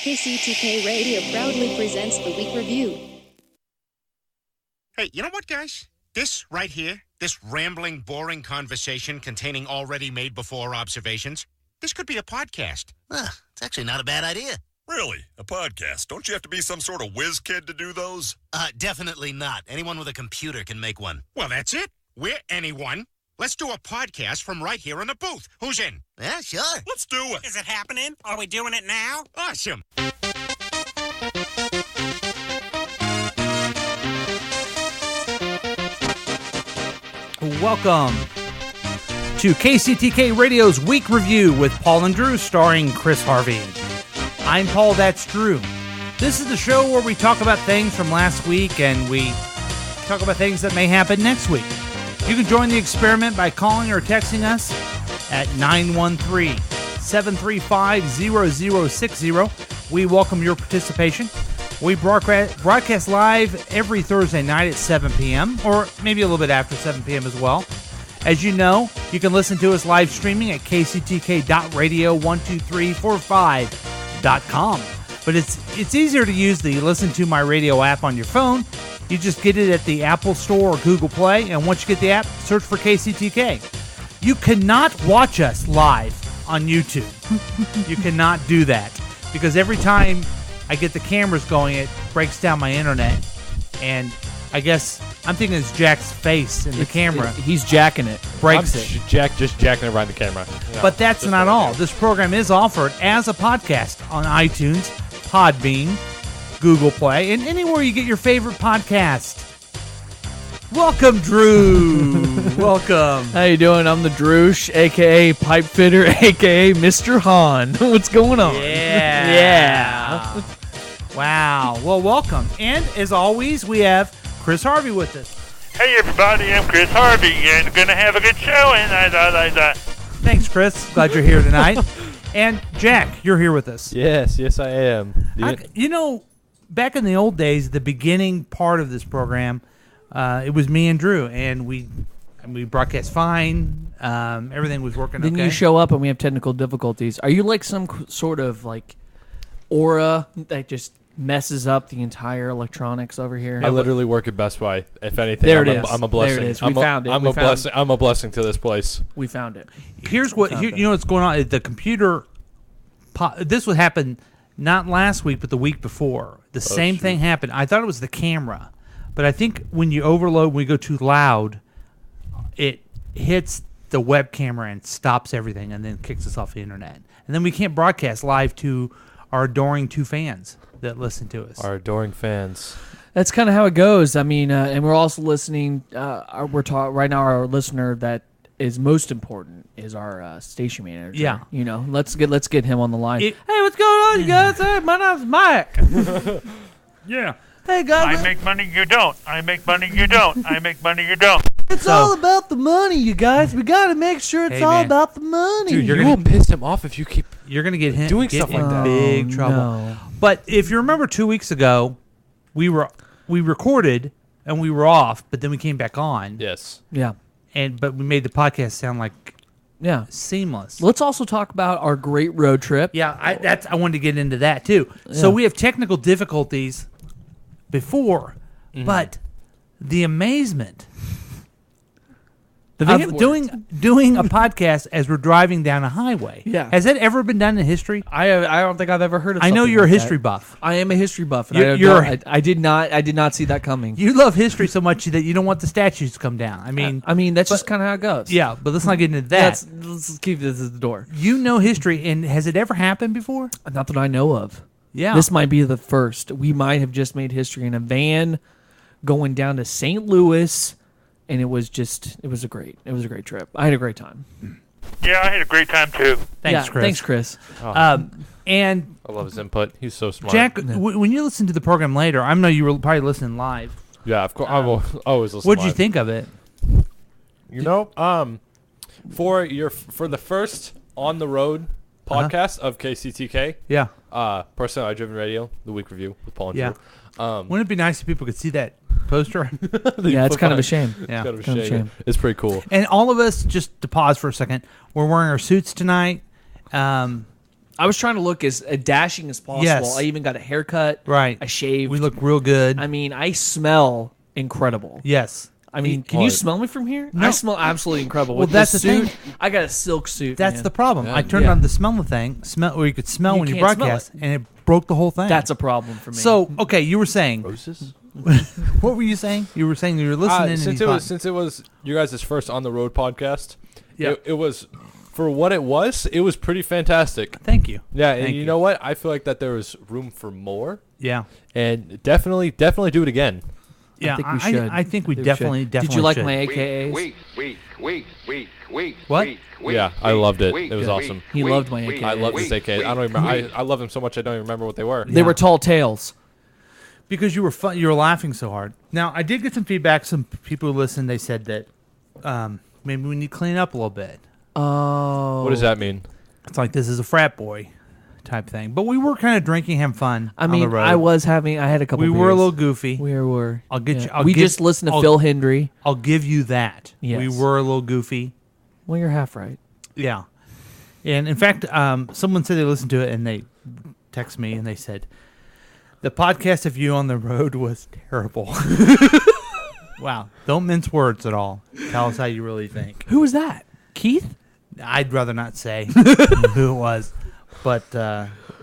KCTK Radio proudly presents the Week Review. Hey, you know what, guys? This right here, this rambling, boring conversation containing already made before observations, this could be a podcast. It's actually not a bad idea. Really? A podcast? Don't you have to be some sort of whiz kid to do those? Definitely not. Anyone with a computer can make one. Well, that's it. We're anyone. Let's do a podcast from right here in the booth. Who's in? Yeah, sure. Let's do it. Is it happening? Are we doing it now? Awesome. Welcome to KCTK Radio's Week Review with Paul and Drew, starring Chris Harvey. I'm Paul, that's Drew. This is the show where we talk about things from last week and we talk about things that may happen next week. You can join the experiment by calling or texting us at 913-735-0060. We welcome your participation. We broadcast live every Thursday night at 7 p.m. or maybe a little bit after 7 p.m. as well. As you know, you can listen to us live streaming at kctk.radio12345.com. But it's easier to use the Listen to My Radio app on your phone. You just get it at the Apple Store or Google Play, and once you get the app, search for KCTK. You cannot watch us live on YouTube. You cannot do that, because every time I get the cameras going, it breaks down my internet, and I guess I'm thinking it's Jack's face in the camera. He's jacking it. Breaks it. Just jacking it around the camera. Yeah, but that's not all. This program is offered as a podcast on iTunes, Podbean, Google Play, and anywhere you get your favorite podcast. Welcome, Drew. Welcome. How you doing? I'm the Droosh, a.k.a. Pipe Fitter, a.k.a. Mr. Han. What's going on? Yeah. Yeah. Wow. Well, welcome. And as always, we have Chris Harvey with us. Hey everybody, I'm Chris Harvey, and gonna have a good show, and Thanks, Chris. Glad you're here tonight. And Jack, you're here with us. Yes, I am. You know, back in the old days, the beginning part of this program, it was me and Drew, and we broadcast fine. Everything was working okay. Then you show up and we have technical difficulties. Are you like some sort of like aura that just messes up the entire electronics over here? I literally work at Best Buy. If anything, there it is. I'm a blessing. There it is. We found it. I'm a blessing to this place. We found it. Here's what you know what's going on. The computer. This would happen not last week, but the week before. The same thing happened. I thought it was the camera, but I think when you overload, when you go too loud, it hits the web camera and stops everything, and then kicks us off the internet. And then we can't broadcast live to our adoring two fans that listen to us. Our adoring fans. That's kind of how it goes. I mean, and we're also listening. Right now. Our listener that is most important is our station manager. Yeah, you know, let's get him on the line. Hey, what's going on, you guys? Hey, my name's Mike. yeah. Hey guys, I make money, you don't. I make money, you don't. I make money, you don't. It's all about the money, you guys. We got to make sure it's all about the money. Dude, you will piss him off if you keep. You're gonna get him doing stuff like that. Big trouble. No. But if you remember 2 weeks ago, we recorded and we were off, but then we came back on. Yes. Yeah. But we made the podcast sound like seamless. Let's also talk about our great road trip. Yeah, I wanted to get into that too. Yeah. So we have technical difficulties before, but the amazement of doing a podcast as we're driving down a highway. Yeah. Has that ever been done in history? I don't think I've ever heard of. I know you're like a history buff. I am a history buff. And I did not see that coming. You love history so much that you don't want the statues to come down. I mean that's just kind of how it goes. Yeah, but let's not get into that. Let's keep this at the door. You know history, and has it ever happened before? Not that I know of. Yeah. This might be the first. We might have just made history in a van going down to St. Louis. And it was a great trip. I had a great time. Yeah, I had a great time too. Thanks, Chris. Thanks, Chris. And I love his input. He's so smart. Jack, when you listen to the program later, I know you were probably listening live. Yeah, of course. I will always listen. What did you think of it? You know, for the first on the road podcast of KCTK. Yeah. Personal Driven Radio, the week review with Paul and Drew. Wouldn't it be nice if people could see that poster? Yeah, it's kind of a shame. Yeah, kind of a shame. It's pretty cool. And all of us, just to pause for a second, we're wearing our suits tonight. I was trying to look as dashing as possible. Yes. I even got a haircut. Right. I shaved. We look real good. I mean, I smell incredible. Yes. I mean, can you smell me from here? No. I smell absolutely incredible. Well, With that's the suit, thing. I got a silk suit. That's man. the problem. I turned on the smell thing, where you could smell You when you can't smell broadcast, and it broke the whole thing. That's a problem for me. So, okay, you were saying. Roses? What were you saying? You were saying you were listening. and Since you since it was you guys' first on the road podcast, Yeah. it was for what it was pretty fantastic. Thank you. Yeah, and Thank you you. know what? I feel like that there was room for more, Yeah. and definitely do it again. Yeah. I think we should. I think we should. definitely. Did you like should. my AKAs? What? Yeah, I loved it. It was awesome. He loved my AKAs. I love this AK. I don't remember. I love him so much. I don't even remember what they were. They were tall tales. Because you were you were laughing so hard. Now I did get some feedback. Some people who listened, they said that maybe we need to clean up a little bit. Oh. What does that mean? It's like this is a frat boy type thing. But we were kind of drinking, having fun. I on mean, the road. I had a couple. We were a beers. little goofy. We were. I'll get you. We just listened to I'll- Phil Hendry. I'll give you that. Yes. We were a little goofy. Well, you're half right. Yeah. And in fact, someone said they listened to it and they texted me and they said, the podcast of you on the road was terrible. Wow. Don't mince words at all. Tell us how you really think. Who was that? Keith? I'd rather not say who it was. But,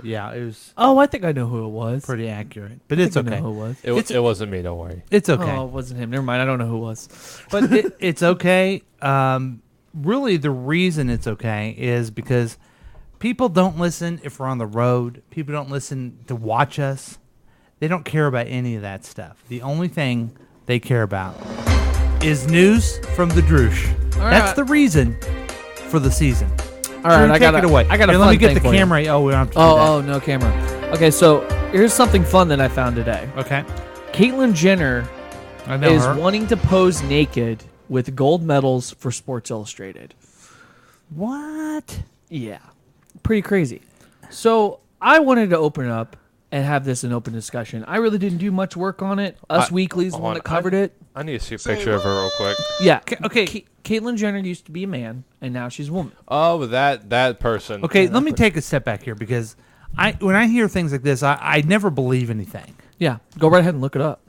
yeah, it was Oh, I think I know who it was. pretty accurate. But I it's think I know okay. who it was. It wasn't me. Don't worry. It's okay. Oh, it wasn't him. Never mind. I don't know who it was. But it's okay. Really, the reason it's okay is because people don't listen if we're on the road. People don't listen to watch us. They don't care about any of that stuff. The only thing they care about is news from the Droosh. All That's right. the reason for the season. All right, Drew, I take got it away. I got a Here, fun let me get thing the for you. camera. Oh, we don't have to do Oh, no camera. Okay, so here's something fun that I found today. that. Okay. Caitlyn Jenner I know is her. wanting to pose naked with gold medals for Sports Illustrated. What? Yeah, pretty crazy. So I wanted to open it up and have this an open discussion. I really didn't do much work on it. Us Weekly's the hold one on. that covered it. I need to see a picture of her real quick. Yeah. Okay. Caitlyn Jenner used to be a man, and now she's a woman. Oh, that person. Okay, let me take a step back here because when I hear things like this, I never believe anything. Yeah, go right ahead and look it up.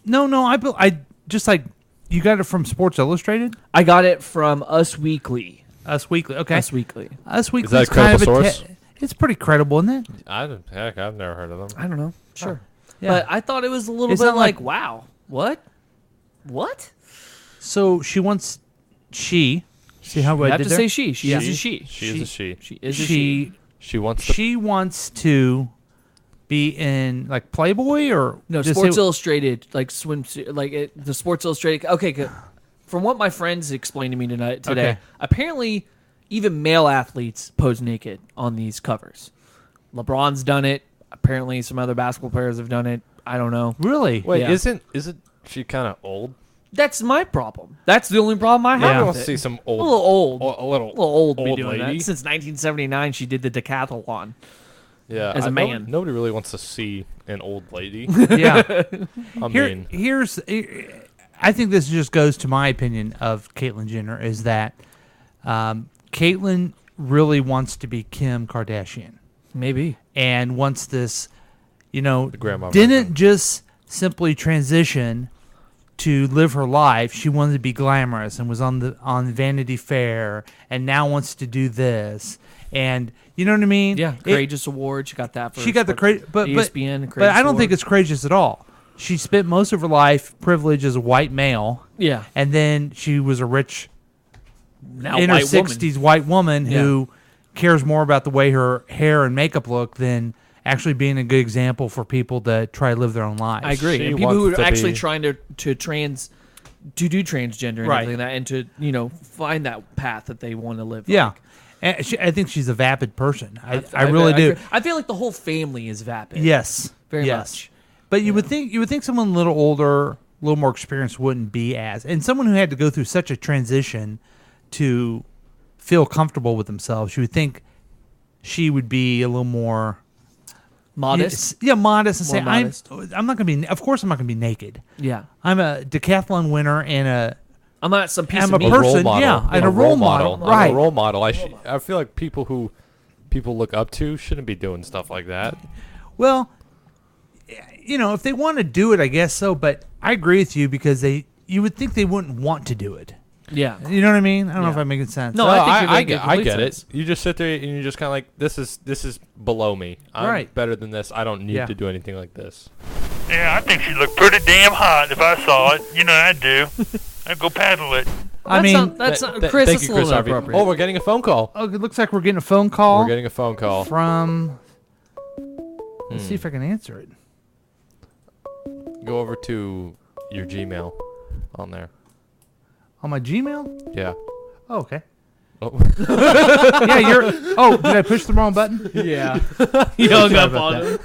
No, I just like you got it from Sports Illustrated, I got it from Us Weekly. Us Weekly. Okay, Us Weekly. Us Weekly. that a credible source? It's pretty credible, isn't it? Heck, I've never heard of them. I don't know. Sure. Yeah. But I thought it was a little It's bit not like- wow. What? So she wants she. See how You I have did to there? say she. She Yeah. is a she. She is a she. She is a she. She wants to. She wants to be in like Playboy or No, just Sports say- Illustrated, like swimsuit, the Sports Illustrated. Okay, good. From what my friends explained to me today, Okay. apparently even male athletes pose naked on these covers. LeBron's done it. Apparently some other basketball players have done it. I don't know. Really? Wait, Yeah. isn't she kind of old? That's my problem. That's the only problem I I have. want with to it. see some A old, little old. a little old to be old doing lady. that. Since 1979, she did the decathlon. Yeah, as a man. Nobody really wants to see an old lady. Yeah. I mean, I think this just goes to my opinion of Caitlyn Jenner is that Caitlyn really wants to be Kim Kardashian Maybe. and wants this, grandma didn't version. just simply transition to live her life. She wanted to be glamorous and was on Vanity Fair and now wants to do this. And you know what I mean? Yeah, Courageous Award. She got that for She got the Sports- but ESPN. but Courageous I don't think Award. it's courageous at all. She spent most of her life privileged as a white male, Yeah. and then she was a rich Now in her white woman. 60s white woman who cares more about the way her hair and makeup look than actually being a good example for people to try to live their own lives. I agree. She And people who wants are to actually be- trying to do transgender and Right. everything like that, and to find that path that they want to live. Yeah. like. And I think she's a vapid person. I really do. I feel like the whole family is vapid. Yes. Very yes. much. But you would think someone a little older, a little more experienced wouldn't be as, and someone who had to go through such a transition to feel comfortable with themselves, you would think she would be a little more Modest. Yeah, modest and More say modest. I'm not going to be. Of course, I'm not going to be naked. Yeah. I'm a decathlon winner and I'm not some piece I'm of a meat. person, role model. yeah, and I'm a role model, I'm right. a role model. I feel like people who people look up to shouldn't be doing stuff like that. Well, if they want to do it, I guess so. But I agree with you because you would think they wouldn't want to do it. Yeah. You know what I mean? I don't know if I'm making sense. No, I get get sense. it. You just sit there and you're just kind of like, this is below me. I'm Right. better than this. I don't need to do anything like this. Yeah, I think she looked pretty damn hot if I saw it. You know I do. I'd go paddle it. That's not, Chris, thank that's you, a Chris little Harvey. inappropriate. Oh, we're getting a phone call. Oh, it looks like we're getting a phone call. We're getting a phone call. From. Let's see if I can answer it. Go over to your Gmail on there. On my Gmail? Yeah. Oh, okay. Oh. Yeah, you're. Oh, did I push the wrong button? Yeah. You hung up about on him.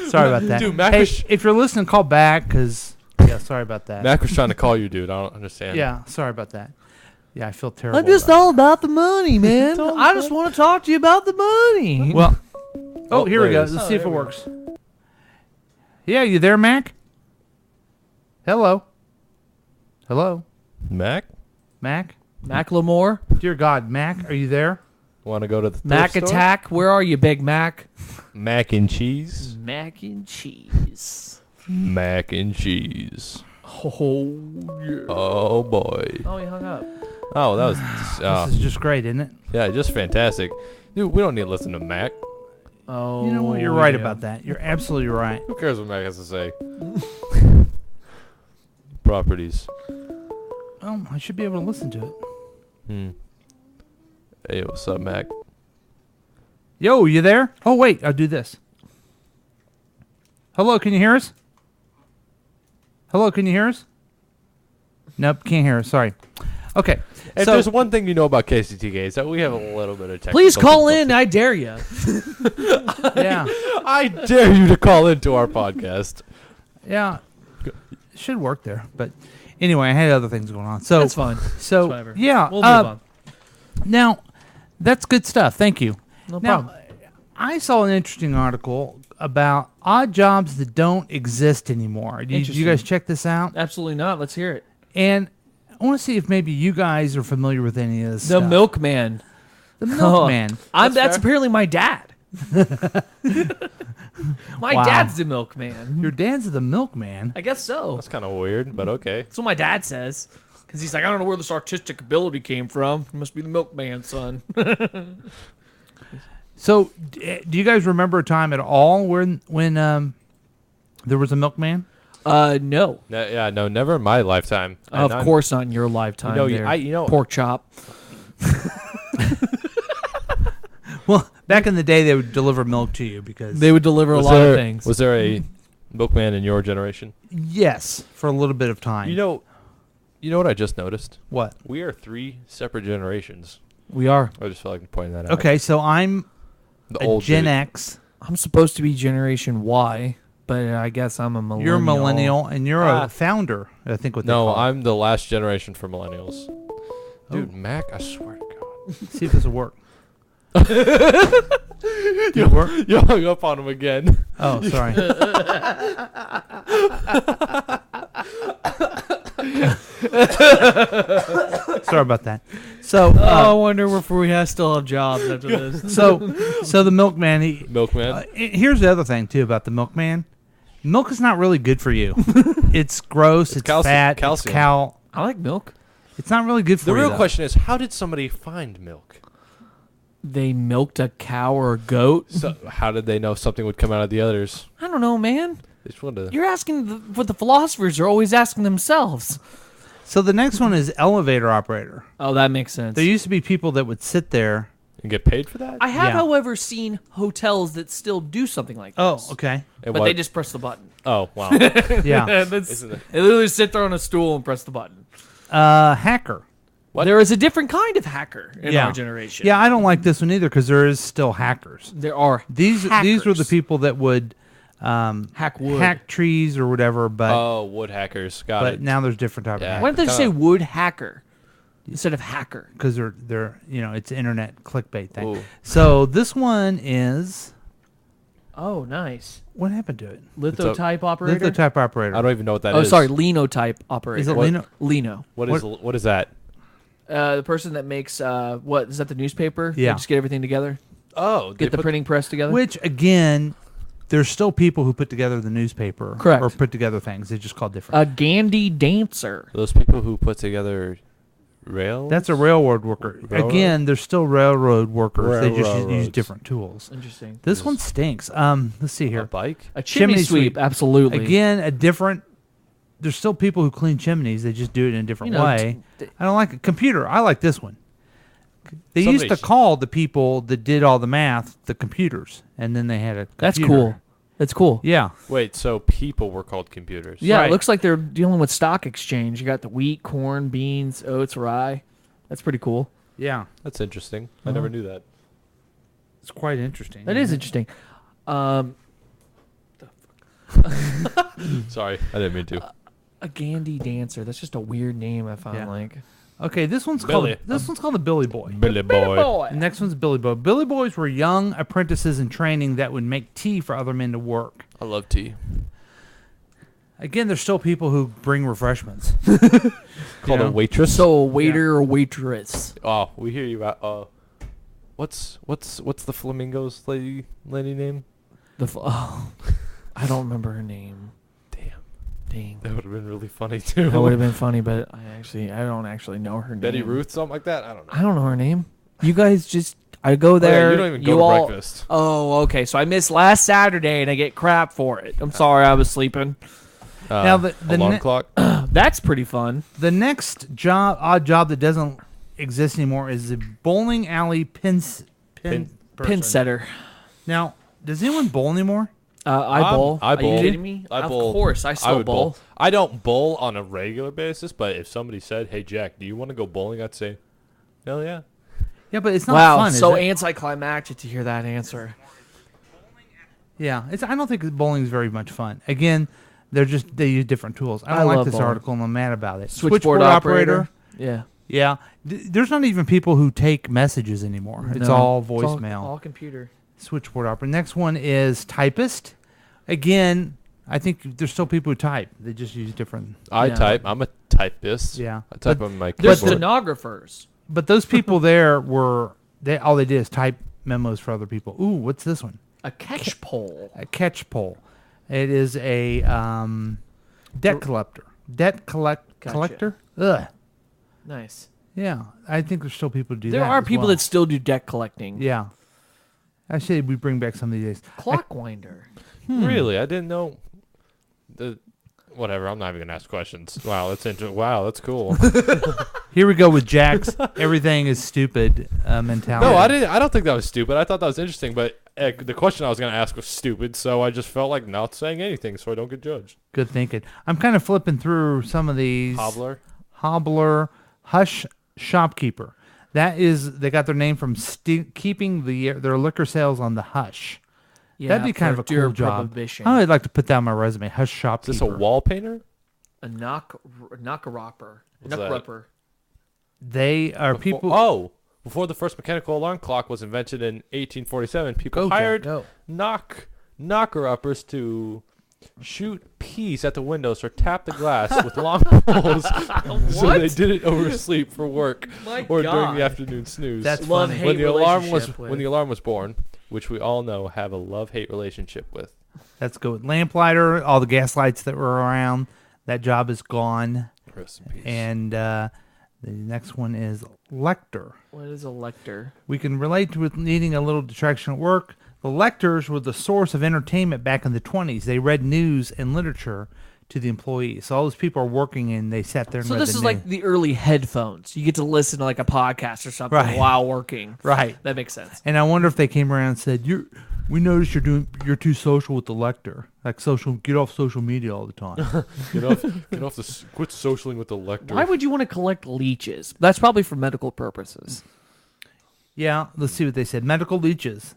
Sorry about that. Dude, Mac hey, was- if you're listening, call back because. Yeah, sorry about that. Mac was trying to call you, dude. I don't understand. Yeah, sorry about that. Yeah, I feel terrible. I'm just about all about the money, man. I just want to talk to you about the money. it. Well. Oh, here we there go. it is. Let's see if it works. Yeah, you there, Mac? Hello. Hello, Mac? Mac. Macklemore, Dear God, Mac, are you there? Want to go to the Mac thrift store? Attack. Where are you, Big Mac? Mac and cheese. Mac and cheese. Mac and cheese. Oh, yeah. Oh boy. Oh, he hung up. Oh, that was This is just great, isn't it? yeah, just fantastic. Dude, we don't need to listen to Mac. Oh, You know what? You're right yeah. about that. You're absolutely right. Who cares what Mac has to say? Properties. Oh, I should be able to listen to it. Hey, what's up, Mac? Yo, you there? Oh, wait. I'll do this. Hello, can you hear us? Hello, can you hear us? Nope, can't hear us. Sorry. Okay. If so, there's one thing you know about KCTK is that we have a little bit of technical Please call in. difficulty. I dare you. yeah. I dare you to call into our podcast. Yeah. It should work there. But anyway, I had other things going on. So That's fine. So, It's whatever. yeah. We'll move on. Now, that's good stuff. Thank you. No Now, problem. I saw an interesting article about odd jobs that don't exist anymore. Did you Interesting. guys check this out? Absolutely not. Let's hear it. And I want to see if maybe you guys are familiar with any of this The stuff. milkman. The milkman. That's apparently my dad. My Wow. dad's the milkman. Your dad's the milkman. I guess so. That's kind of weird, but okay. That's what my dad says. Because he's like, I don't know where this artistic ability came from. It must be the milkman, son. So, do you guys remember a time at all when there was a milkman? No. No, never in my lifetime. Of And course not in your lifetime. You know, there. Pork chop. Well, back in the day, they would deliver milk to you because They would deliver a lot of things. Was there a milkman in your generation? yes, for a little bit of time. You know what I just noticed? what? We are 3 separate generations. We are. I just felt like pointing that out. Okay, so I'm The a old Gen gen- X. I'm supposed to be Generation Y, but I guess I'm a millennial. You're a millennial, and you're Ah. a founder. I think what they No, call it. I'm the last generation for millennials. Dude, Oh. Mac, I swear to God. See if this will work. You hung up on him again. Oh, sorry. Sorry about that. So, I wonder if we still have jobs after this. so the milkman. Milkman. Here's the other thing too about the milkman. Milk is not really good for you. It's gross. It's calcium- fat. calcium. It's I like milk. It's not really good for The you. real though. question is, how did somebody find milk? They milked a cow or a goat. So how did they know something would come out of the others? I don't know, man. They just wanted to. You're asking what the philosophers are always asking themselves. So the next one is elevator operator. Oh, that makes sense. There used to be people that would sit there. And get paid for that? I have, Yeah. however, seen hotels that still do something like Oh, this. okay. And But what- they just press the button. Oh, wow. Yeah. Isn't it? They literally sit there on a stool and press the button. Hacker. What? There is a different kind of hacker in Yeah. our generation. Yeah, I don't like this one either because there is still hackers. There are These were the hackers. people that would hack wood. hack trees or whatever, but Oh, wood hackers. Got but it. now there's different type Yeah. of Why hackers don't they just say Kinda- wood hacker instead of hacker? because they're it's internet clickbait thing. Ooh. So this one is Oh, nice. what happened to it? Lithotype operator? Lithotype operator. I don't even know what that is. Oh, sorry, linotype operator. Is it What? Lino? Lino. What is that? The person that makes what is that? The newspaper? Yeah. They just get everything together. Oh, Get the printing press together. Which again, there's still people who put together the newspaper, Correct. or put together things. They just call it different. A Gandhi dancer. Those people who put together rails. That's a railroad worker. Railroad? Again, there's still railroad workers. They just use Railroads. different tools. Interesting. This one stinks. Let's see a here. bike. A chimney sweep. Absolutely. Again, a different. There's still people who clean chimneys. They just do it in a different way. I don't like it. Computer. I like this one. They used to call the people that did all the math the computers, and then they had a computer. That's cool. That's cool. Yeah. Wait, so people were called computers? Yeah, Right. it looks like they're dealing with stock exchange. You got the wheat, corn, beans, oats, rye. That's pretty cool. Yeah. That's interesting. I never knew that. It's quite interesting. That is interesting. Sorry, I didn't mean to. A Gandhi dancer. That's just a weird name. I found Yeah. like Okay, this one's Billy. called. This one's called the Billy Boy. Billy boy. The next one's Billy Boy. Billy Boys were young apprentices in training that would make tea for other men to work. I love tea. Again, there's still people who bring refreshments. Called Yeah. a waitress. so a waiter or waitress. Oh, we hear you out. What's the flamingos lady name? I don't remember her name. Dang. That would have been really funny too. That would have been funny, but I don't actually know her name. Betty Ruth, something like that. I don't know. I don't know her name. You guys just I go there. you don't even go to all, breakfast. Oh, okay. So I missed last Saturday and I get crap for it. I'm sorry, I was sleeping. Now, the alarm ne- clock. That's pretty fun. The next odd job that doesn't exist anymore is the bowling alley pin Pin person. setter. Now, does anyone bowl anymore? I bowl. I Are bowl. you kidding me? I of bowl. course, I still would bowl. I don't bowl on a regular basis, but if somebody said, "Hey Jack, do you want to go bowling?" I'd say, "Hell yeah." Yeah, but it's not Wow, fun. so is it? anticlimactic to hear that answer. Yeah, I don't think bowling is very much fun. Again, they use different tools. I I don't like love this bowling. article, and I'm mad about it. Switchboard operator. Yeah. Yeah, there's not even people who take messages anymore. It's No. all It's voicemail. all computer. Switchboard operator. Next one is typist. Again, I think there's still people who type. They just use different. I Yeah. type. I'm a typist. Yeah. I type But on my There's keyboard. stenographers. But those people there all they did is type memos for other people. Ooh, what's this one? A catch pole. A catch pole. It is a debt collector. Gotcha. Collector? Ugh. Nice. Yeah, I think there's still people who do that. There are as people well. that still do deck collecting. Yeah. I say we bring back some of these days. Clock winder. Really, I didn't know. Whatever. I'm not even gonna ask questions. Wow, that's interesting. Wow, that's cool. Here we go with Jack's everything is stupid mentality. No, I didn't. I don't think that was stupid. I thought that was interesting, but the question I was gonna ask was stupid, so I just felt like not saying anything, so I don't get judged. Good thinking. I'm kind of flipping through some of these. Hobbler, Hush Shopkeeper. That is, they got their name from keeping their liquor sales on the hush. Yeah, That'd be kind of for a cool deer job. prohibition. I'd like to put that on my resume. Hush Is Shopkeeper. this a wall painter? A knock-a-ropper. What's that? Knock-rupper. They are people. Before the first mechanical alarm clock was invented in 1847, people Go, Jack, hired go. knocker-uppers to shoot peas at the windows or tap the glass with long poles so they didn't oversleep for work or during the afternoon snooze. That's Love-hate funny. When the alarm was born, which we all know have a love-hate relationship with. Let's go with lamplighter. All the gas lights that were around. That job is gone. Rest in peace. And the next one is lector. What is a lector? We can relate to it needing a little distraction at work. The lectors were the source of entertainment back in the 20s. They read news and literature to the employees. So all those people are working and they sat there and So read this the is news. like the early headphones. You get to listen to like a podcast or something Right. while working. Right. That makes sense. And I wonder if they came around and said, we noticed you're too social with the lector. Like get off social media all the time. Quit socialing with the lector. Why would you want to collect leeches? That's probably for medical purposes. Yeah, let's see what they said. Medical leeches.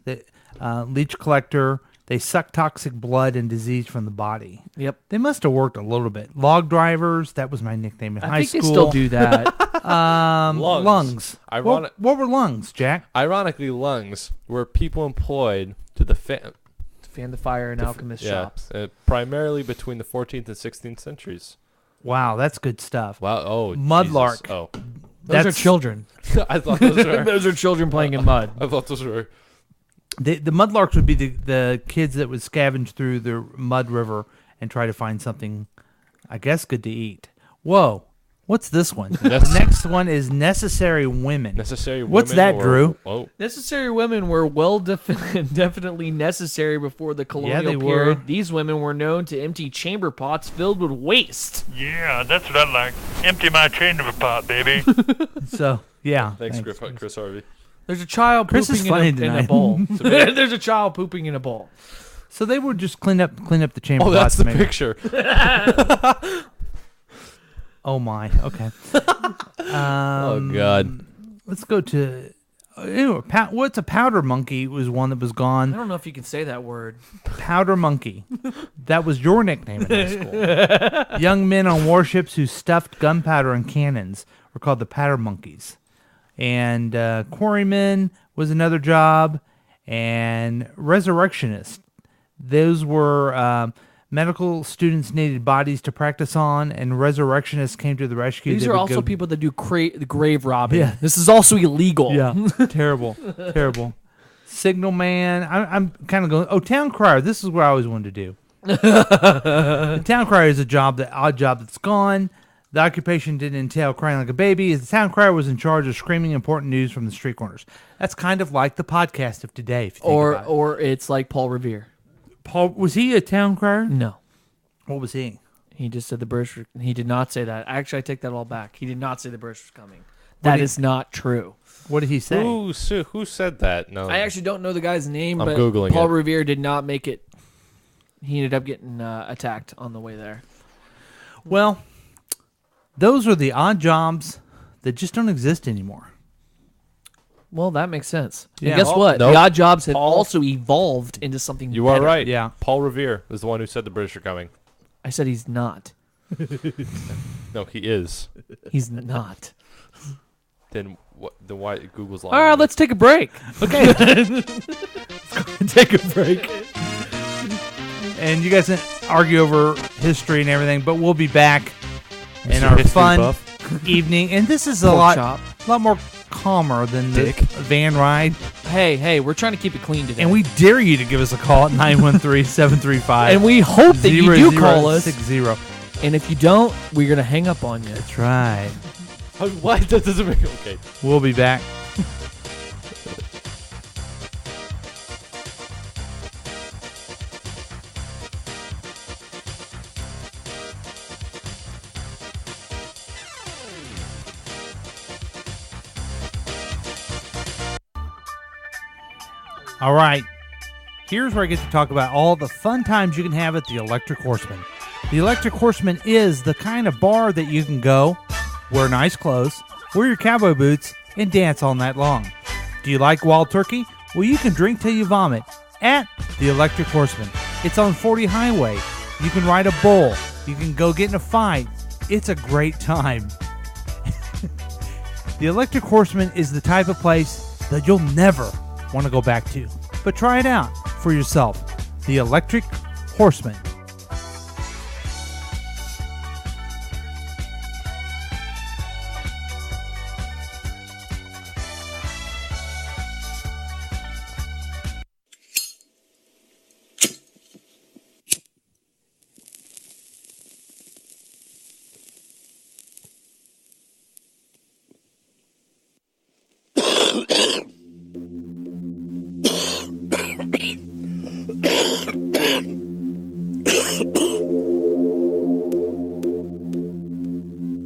Leech collector. They suck toxic blood and disease from the body. Yep. They must have worked a little bit. Log drivers. That was my nickname in high I think school. they still do that. Lungs. Ironic- What were lungs, Jack? Ironically, lungs were people employed to the Fan the fire in alchemist shops. primarily between the 14th and 16th centuries. Wow, that's good stuff. Wow. Oh, Mudlark. Jesus. Oh, Those are children. I thought those were. Those are children playing in mud. I thought those were. The mudlarks would be the kids that would scavenge through the mud river and try to find something, I guess, good to eat. Whoa. What's this one? The next one is Necessary Women. Necessary Women. What's that, Drew? Oh. Necessary women were definitely necessary before the colonial they period. were. These women were known to empty chamber pots filled with waste. Yeah, that's what I like. Empty my chamber pot, baby. So, yeah. Thanks, Chris Harvey. There's a child Chris is pooping funny in a tonight. bowl. There's a child pooping in a bowl. So they would just clean up the chamber Oh, that's pots. the picture. Oh, my. Okay. Oh, God. Let's go to... what's a powder monkey was one that was I gone. don't know if you can say that word. Powder monkey. That was your nickname in high school. Young men on warships who stuffed gunpowder in cannons were called the powder monkeys. And quarrymen was another job. And resurrectionists. Those were... medical students needed bodies to practice on, and resurrectionists came to the rescue. These They are would also go- people that do grave robbing. Yeah. This is also illegal. Yeah, terrible. Signal man. I'm kind of going. Oh, town crier. This is what I always wanted to do. The town crier is odd job that's gone. The occupation didn't entail crying like a baby. The town crier was in charge of screaming important news from the street corners. That's kind of like the podcast of today. If you think about it. Or it's like Paul Revere. Paul, was he a town crier? No. What was he? He just said the British. He did not say that. Actually, I take that all back. He did not say the British was coming. That is not true. What did he say? Who said that? No. I actually don't know the guy's name, I'm but Googling Paul it. Revere did not make it. He ended up getting attacked on the way there. Well, those are the odd jobs that just don't exist anymore. Well, that makes sense. Yeah. And guess Oh, what? nope. The odd jobs have Paul- also evolved into something You are better. right. Yeah. Paul Revere is the one who said the British are coming. I said he's not. No, he is. He's not. Then what? Then why Google's lying? All right, let's take a break. Okay. Take a break. And you guys can argue over history and everything, but we'll be back in Mr. our History fun Buff. evening. And this is a Pork lot chop. more calmer than the Dick. van ride. Hey, we're trying to keep it clean today. And we dare you to give us a call at 913-735. And we hope that you do call us. 60. And if you don't, we're going to hang up on you. That's right. Why that doesn't make okay? We'll be back. All right. Here's where I get to talk about all the fun times you can have at the Electric Horseman. The Electric Horseman is the kind of bar that you can go, wear nice clothes, wear your cowboy boots, and dance all night long. Do you like wild turkey? Well, you can drink till you vomit at the Electric Horseman. It's on 40 Highway. You can ride a bull. You can go get in a fight. It's a great time. The Electric Horseman is the type of place that you'll never want to go back to. But try it out for yourself. The Electric Horseman.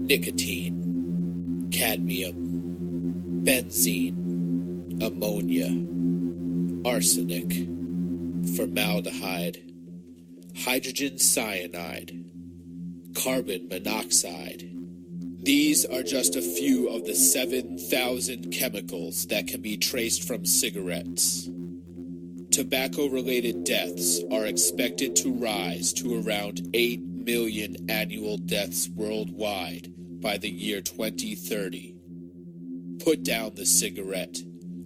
Nicotine, cadmium, benzene, ammonia, arsenic, formaldehyde, hydrogen cyanide, carbon monoxide. These are just a few of the 7,000 chemicals that can be traced from cigarettes. Tobacco-related deaths are expected to rise to around 8 million annual deaths worldwide by the year 2030. Put down the cigarette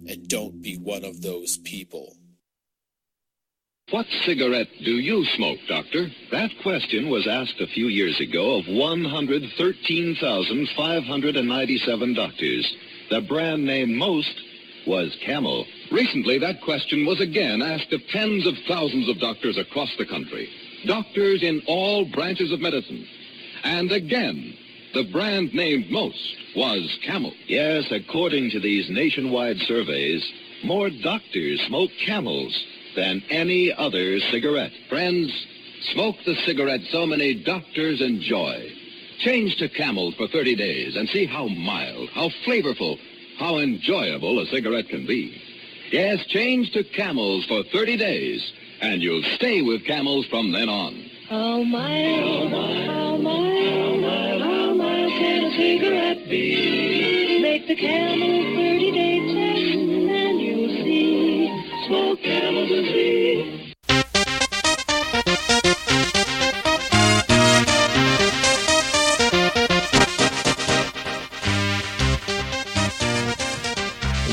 and don't be one of those people. What cigarette do you smoke, Doctor? That question was asked a few years ago of 113,597 doctors. The brand name most was Camel. Recently, that question was again asked of tens of thousands of doctors across the country. Doctors in all branches of medicine. And again, the brand named most was Camel. Yes, according to these nationwide surveys, more doctors smoke Camels than any other cigarette. Friends, smoke the cigarette so many doctors enjoy. Change to Camels for 30 days and see how mild, how flavorful, how enjoyable a cigarette can be. Yes, change to Camels for 30 days, and you'll stay with Camels from then on. How mild, how mild can a cigarette be? Make the Camel 30-day test, and you'll see. Smoke Camels and see.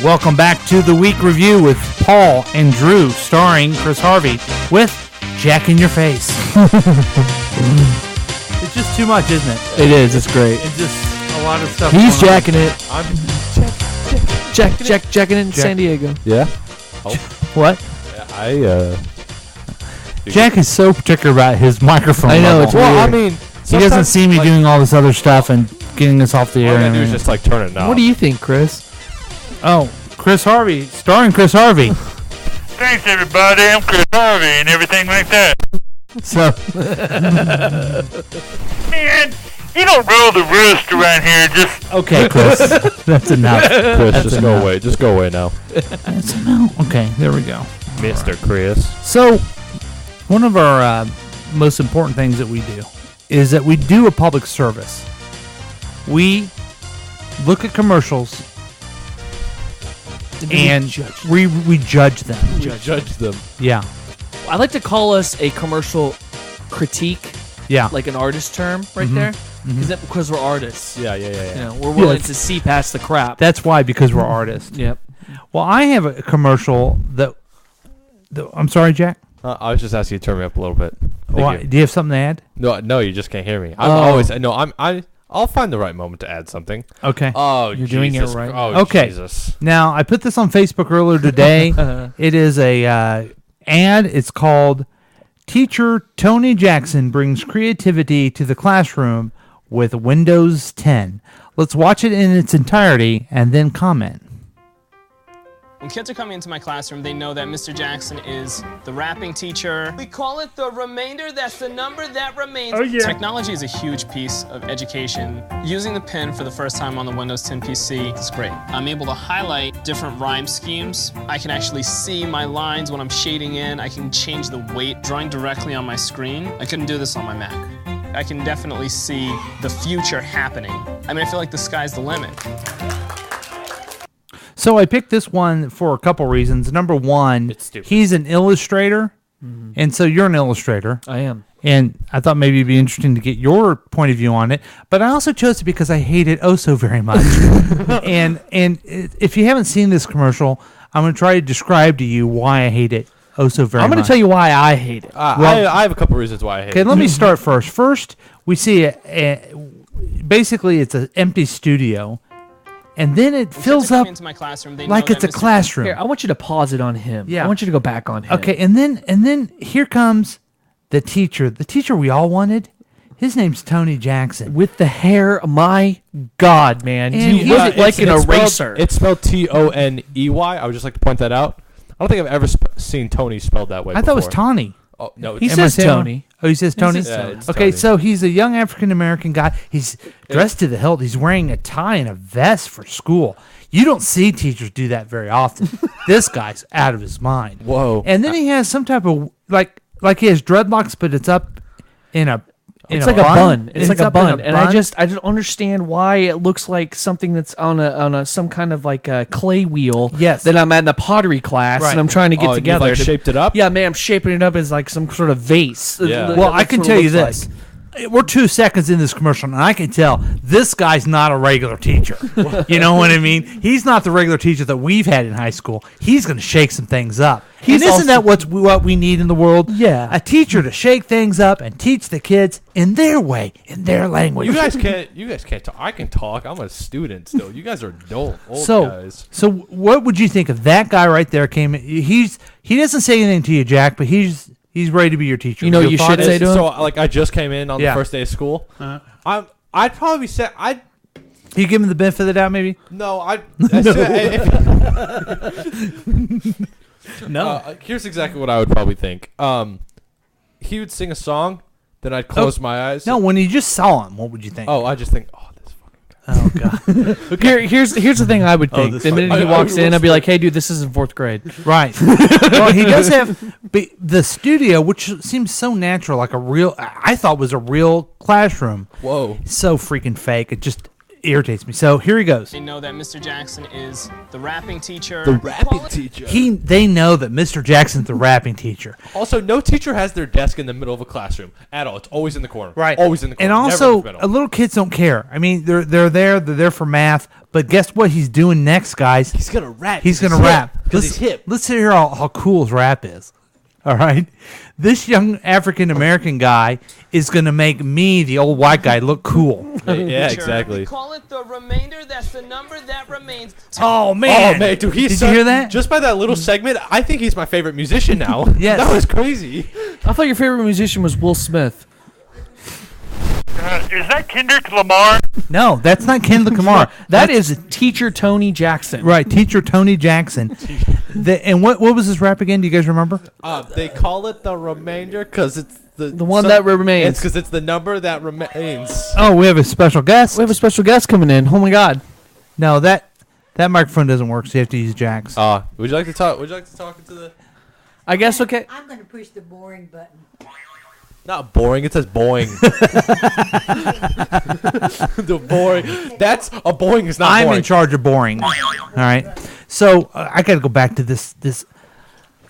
Welcome back to the Week Review with Paul and Drew, starring Chris Harvey, with Jack in Your Face. It's just too much, isn't it? It is. It's great. It's just a lot of stuff. He's going on. jacking it. Jacking it in San Diego. Yeah. Oh. What? Jack is so particular about his microphone. I know, level. it's Well, I weird. mean, He doesn't see me doing all this other stuff and getting us off the all air. I do is just like turn it now. What do you think, Chris? Oh, Chris Harvey, starring Chris Harvey. Thanks, everybody. I'm Chris Harvey and everything like that. So, Man, you don't roll the roost around here. Just okay, Chris, that's enough. Chris, That's just enough. go away. Just go away now, That's enough. Okay, there we go. Mr. Chris. So, one of our most important things that we do is that we do a public service. We look at commercials and we judge them. We judge them. Yeah, I like to call us a commercial critique, yeah. like an artist term right there, because we're artists. Yeah. You know, we're willing to see past the crap. That's why, because we're artists. Yep. Well, I have a commercial that I'm sorry, Jack. I was just asking you to turn me up a little bit. Why, do you have something to add? No, you just can't hear me. I'll find the right moment to add something. Okay. Oh, You're doing it Jesus. right. Oh, Okay. Jesus. Now, I put this on Facebook earlier today. It is a ad. It's called Teacher Tony Jackson Brings Creativity to the Classroom with Windows 10. Let's watch it in its entirety and then comment. When kids are coming into my classroom, they know that Mr. Jackson is the rapping teacher. We call it the remainder. That's the number that remains. Oh, yeah. Technology is a huge piece of education. Using the pen for the first time on the Windows 10 PC is great. I'm able to highlight different rhyme schemes. I can actually see my lines when I'm shading in. I can change the weight, drawing directly on my screen. I couldn't do this on my Mac. I can definitely see the future happening. I mean, I feel like the sky's the limit. So I picked this one for a couple reasons. Number one, he's an illustrator, and so you're an illustrator. I am. And I thought maybe it'd be interesting to get your point of view on it. But I also chose it because I hate it oh so very much. and if you haven't seen this commercial, I'm going to try to describe to you why I hate it oh so very much. I'm going to tell you why I hate it. I have a couple reasons why I hate it. Okay, let me start first. First, we see basically it's an empty studio. And then it fills up into my classroom, they like know it's a that Mr. classroom. Here, I want you to pause it on him. Yeah. I want you to go back on him. Okay, and then here comes the teacher we all wanted. His name's Tony Jackson. With the hair, my God, man. And You look like an eraser. It's spelled Toney. I would just like to point that out. I don't think I've ever seen Tony spelled that way I before. thought it was Tawny. Oh, no. He Am I says saying wrong? Tony. Oh, he says Tony? He says Tony. it's Okay, Tony. so he's a young African-American guy. He's dressed to the hilt. He's wearing a tie and a vest for school. You don't see teachers do that very often. This guy's out of his mind. Whoa. And then he has some type of, like he has dreadlocks, but it's up in a It's like a bun. It's like a up in bun, and I don't understand why it looks like something that's on a some kind of like a clay wheel. Yes. That I'm at the pottery class Right. and I'm trying to get Oh, together. you've, like, shaped it up? Yeah, man, I'm shaping it up as like some sort of vase. Yeah. Well, I can tell you this. we're 2 seconds in this commercial, and I can tell this guy's not a regular teacher. You know what I mean? He's not the regular teacher that we've had in high school. He's going to shake some things up. And isn't that what we need in the world? Yeah. A teacher to shake things up and teach the kids in their way, in their language. You guys can't talk. I can talk. I'm a student still. You guys are old guys. So what would you think if that guy right there came in? He doesn't say anything to you, Jack, but he's ready to be your teacher. You know, you should say to him. So, like, I just came in on the first day of school. I'd probably say You give him the benefit of the doubt, maybe? No, No. Here's exactly what I would probably think. He would sing a song, then I'd close my eyes. No, when you just saw him, what would you think? Oh, I just think, this fucking guy. Oh God. Okay. Here's the thing I would think. The minute he walks in, I'd be like, "Hey, dude, this is in 4th grade." Right. Well, he does have the studio, which seems so natural, like I thought was a real classroom. Whoa. So freaking fake. It just irritates me. So here he goes. They know that Mr. Jackson is the rapping teacher. The rapping teacher. They know that Mr. Jackson's the rapping teacher. Also, no teacher has their desk in the middle of a classroom at all. It's always in the corner. Right. Always in the corner. And also, Never in the middle. little kids don't care. I mean, they're there for math. But guess what he's doing next, guys? He's gonna rap. He's gonna rap because he's hip. Let's hear how cool his rap is. All right, this young African American guy is gonna make me, the old white guy, look cool. Yeah, exactly. We call it the remainder. That's the number that remains. Oh man! Oh man, dude, did you hear that? Just by that little segment, I think he's my favorite musician now. Yes. That was crazy. I thought your favorite musician was Will Smith. Is that Kendrick Lamar? No, that's not Kendrick Lamar. That is teacher Tony Jackson. Right, teacher Tony Jackson. And what was his rap again? Do you guys remember? They call it the remainder because it's the one that remains. It's because it's the number that remains. Oh, we have a special guest. We have a special guest coming in. Oh my God! No, that microphone doesn't work, so you have to use Jack's. Would you like to talk? Would you like to talk into the? I guess okay. I'm going to push the boring button. Not boring. It says boing. The boring. That's a boring is not. I'm boring. in charge of boring. All right. So I got to go back to this.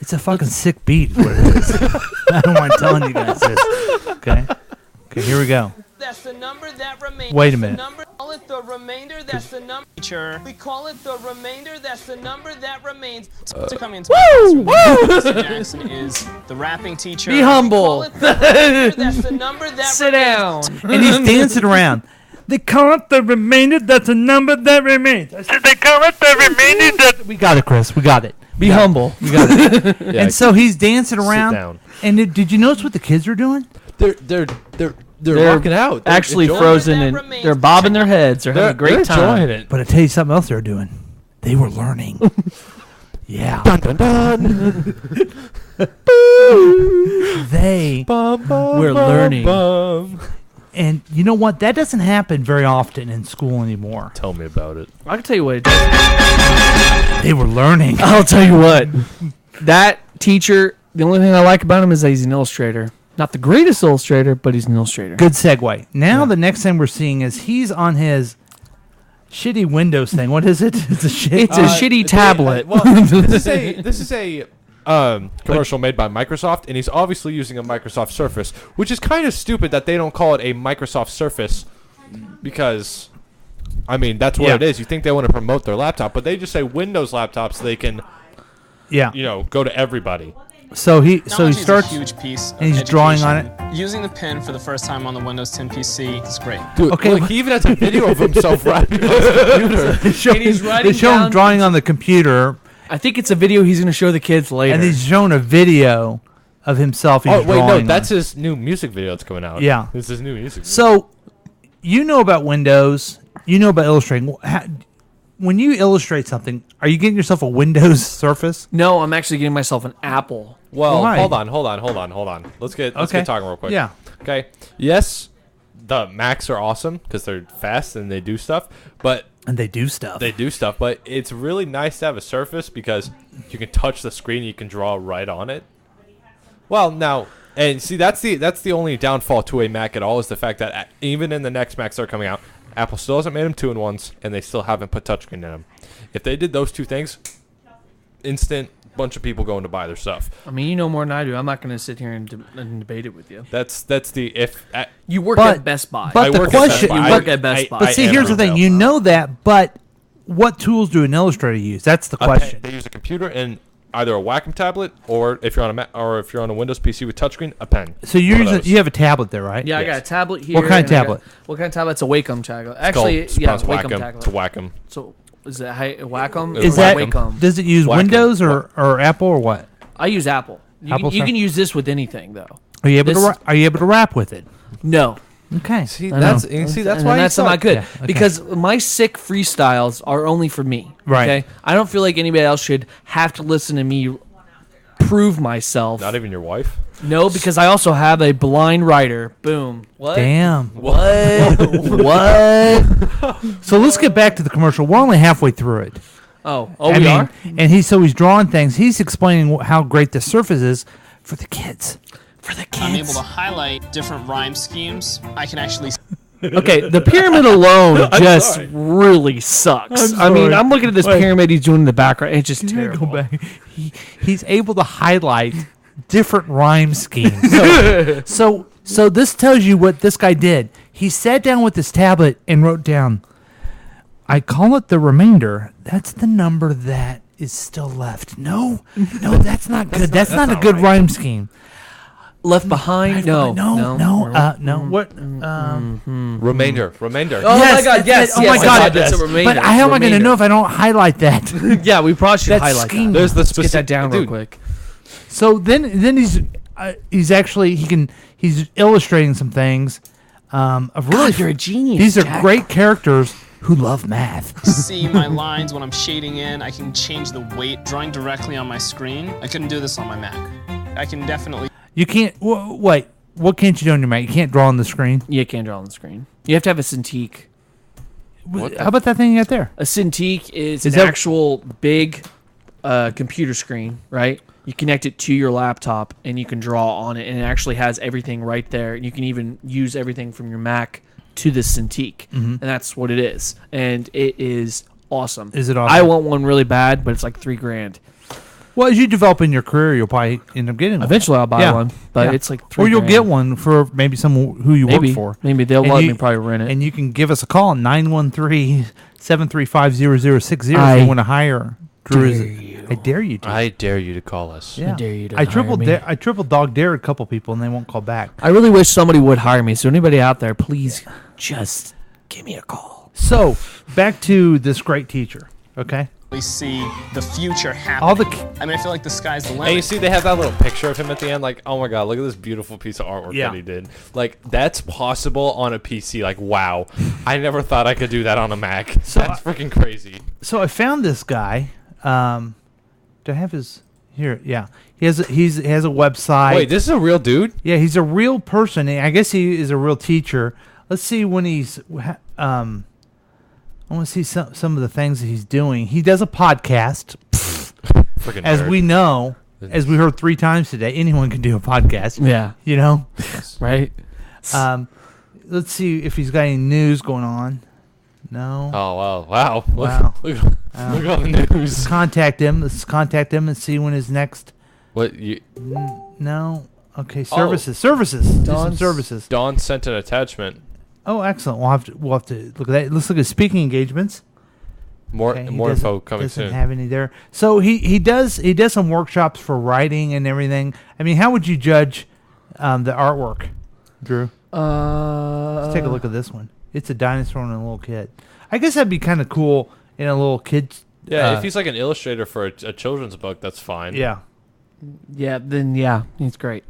It's a fucking sick beat. Is what it is. I don't mind telling you guys this. Okay. Here we go. That's the number that remains. Wait a minute. We call it the remainder. That's the number. We call it the remainder. That's the number that remains. To come into Woo! Mr. Jackson is the rapping teacher. Be humble. We call it the remainder. That's the number that Sit down. And he's dancing around. They call it the remainder. That's a number that remains. Did they call it the remainder that... We got it, Chris. We got it. Be humble. We got it. And so he's dancing around. down. And did you notice what the kids are doing? They're rocking out. They're actually enjoying frozen it. and they're bobbing their heads. They're having a great time. enjoying it. But I tell you something else they're doing. They were learning. Yeah. Dun dun dun. They were learning. And you know what? That doesn't happen very often in school anymore. Tell me about it. I can tell you what it does. They were learning. I'll tell you what. That teacher, the only thing I like about him is that he's an illustrator. Not the greatest illustrator, but he's an illustrator. Good segue. Now the next thing we're seeing is he's on his shitty Windows thing. What is it? It's a shitty tablet. This is a commercial made by Microsoft, and he's obviously using a Microsoft Surface, which is kind of stupid that they don't call it a Microsoft Surface, because, I mean, that's what it is. You think they want to promote their laptop, but they just say Windows laptop so they can, go to everybody. So he Technology starts is a huge piece of and he's education. drawing on it. Using the pen for the first time on the Windows 10 PC is great. Dude, Okay. look, he even has a video of himself rapping on his computer. They show him drawing on the computer, I think it's a video he's going to show the kids later. and he's showing a video of himself. He's Oh, wait, no, drawing that's on. his new music video that's coming out. Yeah. This is his new music video. So you know about Windows. You know about illustrating. When you illustrate something, are you getting yourself a Windows Surface? No, I'm actually getting myself an Apple. Well, Why? hold on. Let's get talking real quick. Yeah. Okay. Yes, the Macs are awesome because they're fast and they do stuff, but they do stuff. But it's really nice to have a Surface because you can touch the screen, you can draw right on it. Well, now, and see, that's the only downfall to a Mac at all is the fact that even in the next Macs that are coming out, Apple still hasn't made them 2-in-1s, and they still haven't put touchscreen in them. If they did those two things, instant bunch of people going to buy their stuff. I mean, you know more than I do. I'm not going to sit here and debate it with you. That's the if you work at Best Buy. But the question, you work at Best Buy. But see, here's the thing. You know that, but what tools do an illustrator use? That's the question. They use a computer and either a Wacom tablet, or if you're on a Mac, or if you're on a Windows PC with touchscreen, a pen. So you have a tablet there, right? Yeah, I got a tablet here. What kind of tablet? What kind of tablet? It's a Wacom tablet. Actually, it's Wacom Wacom. tablet. It's a Wacom. So is it Wacom? Is that Wacom? Does it use Windows or Apple or what? I use Apple. You can use this with anything though. Are you able to rap with it? No. Okay. See, that's why that's not good. Yeah, okay. Because my sick freestyles are only for me. Right. Okay. I don't feel like anybody else should have to listen to me prove myself. Not even your wife? No, because I also have a blind writer. Boom. What? Damn. What? What? So let's get back to the commercial. We're only halfway through it. We are? And he's drawing things. He's explaining how great the Surface is for the kids. For the kids. I'm able to highlight different rhyme schemes. I can actually... Okay, the pyramid alone just really sucks. I mean, I'm looking at this pyramid he's doing in the background. It's just terrible. Go back. He's able to highlight different rhyme schemes. So this tells you what this guy did. He sat down with his tablet and wrote down, I call it the remainder. That's the number that is still left. No, that's not good. That's not a good rhyme scheme. Left behind? No. What? Remainder. Oh my God! Yes. Oh my God! That's a remainder. But how am I going to know if I don't highlight that? Yeah, we probably should highlight scheme. that. There's the Let's get that specific down real quick. So then he's actually he's illustrating some things. Of really, God, you're a genius. These are Jack. great characters who love math. See my lines when I'm shading in. I can change the weight drawing directly on my screen. I couldn't do this on my Mac. I can definitely... You can't... Wait, what can't you do on your Mac? You can't draw on the screen? You can't draw on the screen. You have to have a Cintiq. How about that thing you got there? A Cintiq is an actual big computer screen, right? You connect it to your laptop, and you can draw on it, and it actually has everything right there. You can even use everything from your Mac to the Cintiq, and that's what it is. And it is awesome. Is it awesome? I want one really bad, but it's like $3,000. Well, as you develop in your career, you'll probably end up getting one. Eventually, I'll buy one, but it's like $3,000. Or you'll get one for maybe someone who you work for. Maybe they'll let me probably rent it. And you can give us a call, 913-735-0060 if you want to hire Drew. I dare you to. I dare you to call us. Yeah. I dare you to I hire me. triple dog dared a couple people, and they won't call back. I really wish somebody would hire me. So anybody out there, please just give me a call. So back to this great teacher, okay? see the future happening. I mean, I feel like the sky's the limit. And you see they have that little picture of him at the end, like, oh my god, look at this beautiful piece of artwork that he did. Like, that's possible on a PC. Like, wow. I never thought I could do that on a Mac. So that's freaking crazy. So I found this guy. Do I have his here? Yeah. He has a website. Wait, this is a real dude? Yeah, he's a real person. I guess he is a real teacher. Let's see when he's I want to see some of the things that he's doing. He does a podcast. As we know, as we heard 3 times today, anyone can do a podcast. Yeah. You know? Right? Let's see if he's got any news going on. No. Oh, wow. Wow. Look at all the news. Contact him. Let's contact him and see when his next... What? You? No. Okay, services. Services. Do some services. Dawn sent an attachment. Oh, excellent. We'll have to look at that. Let's look at speaking engagements. More info coming soon. Doesn't have any there. So he does some workshops for writing and everything. I mean, how would you judge the artwork, Drew? Let's take a look at this one. It's a dinosaur and a little kid. I guess that'd be kind of cool in a little kid. Yeah, if he's like an illustrator for a children's book, that's fine. Yeah. Yeah, then yeah, he's great.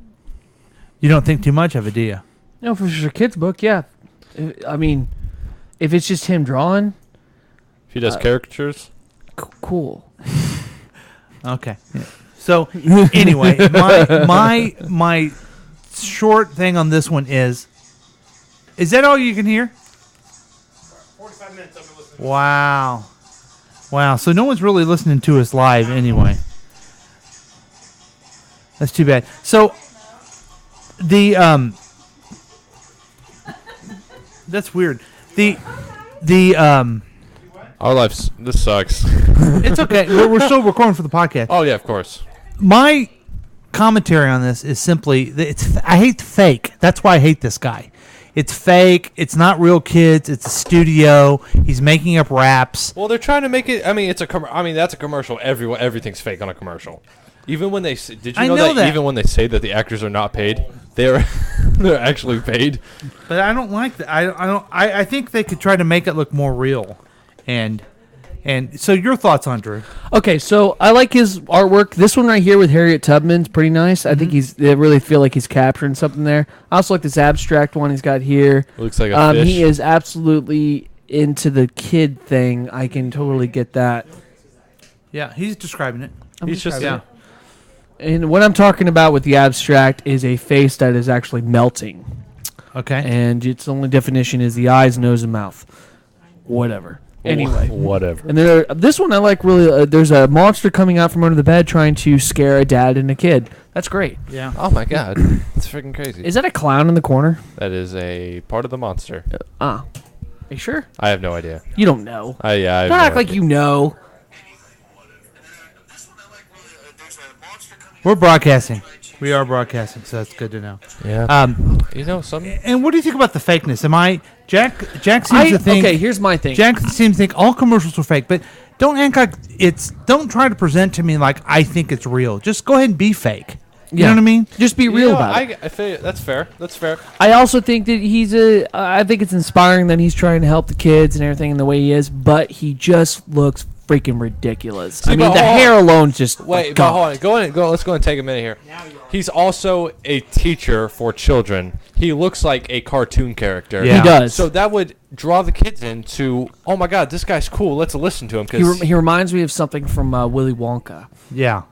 You don't think too much of it, do you? No, for sure, kid's book, yeah. I mean, if it's just him drawing, if he does caricatures, cool. Okay. Yeah. So anyway, my short thing on this one is that all you can hear? 45 minutes I've been listening. Wow. So no one's really listening to us live anyway. That's too bad. So that's weird. Our lives. This sucks. It's okay. We're still recording for the podcast. Oh yeah, of course. My commentary on this is simply that I hate fake. That's why I hate this guy. It's fake. It's not real kids. It's a studio. He's making up raps. Well, they're trying to make it. I mean, that's a commercial. Everything's fake on a commercial. Even when they did you know that even when they say that the actors are not paid, they're actually paid. But I don't like that. I think they could try to make it look more real. And so your thoughts on Drew? Okay, so I like his artwork. This one right here with Harriet Tubman's pretty nice. I think I really feel like he's capturing something there. I also like this abstract one he's got here. Looks like a fish. He is absolutely into the kid thing. I can totally get that. Yeah, he's describing it. He's just And what I'm talking about with the abstract is a face that is actually melting. Okay. And its only definition is the eyes, nose, and mouth. Whatever. Anyway. Whatever. And this one I like really. There's a monster coming out from under the bed trying to scare a dad and a kid. That's great. Yeah. Oh my god. That's freaking crazy. Is that a clown in the corner? That is a part of the monster. Are you sure? I have no idea. You don't know. Yeah. Don't act like you know. We're broadcasting. We are broadcasting, so that's good to know. Yeah. You know something. And what do you think about the fakeness? Jack seems to think. Okay, here's my thing. Jack seems to think all commercials are fake, but don't act like don't try to present to me like I think it's real. Just go ahead and be fake. You know what I mean? Just be real about it. I feel that's fair. That's fair. I also think that I think it's inspiring that he's trying to help the kids and everything in the way he is, but he just looks freaking ridiculous. See, I mean, the hair alone just. Wait, but hold on. Let's go and take a minute here. He's also a teacher for children. He looks like a cartoon character. Yeah. He does. So that would draw the kids into, oh my god, this guy's cool. Let's listen to him. He reminds me of something from Willy Wonka. Yeah.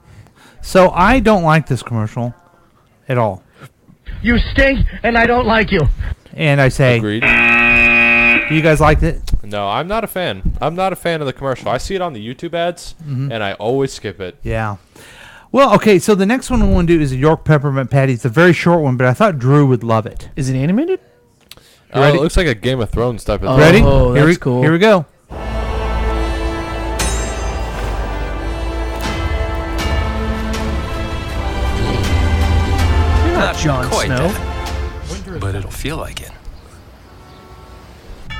So I don't like this commercial at all. You stink, and I don't like you. And I say, agreed. Do you guys like it? No, I'm not a fan. I'm not a fan of the commercial. I see it on the YouTube ads, and I always skip it. Yeah. Well, okay, so the next one we want to do is a York Peppermint Patty. It's a very short one, but I thought Drew would love it. Is it animated? Ready? It looks like a Game of Thrones type of thing. Ready? Oh, that's cool. Here we go. You're not Jon quite Snow. But it'll feel like it.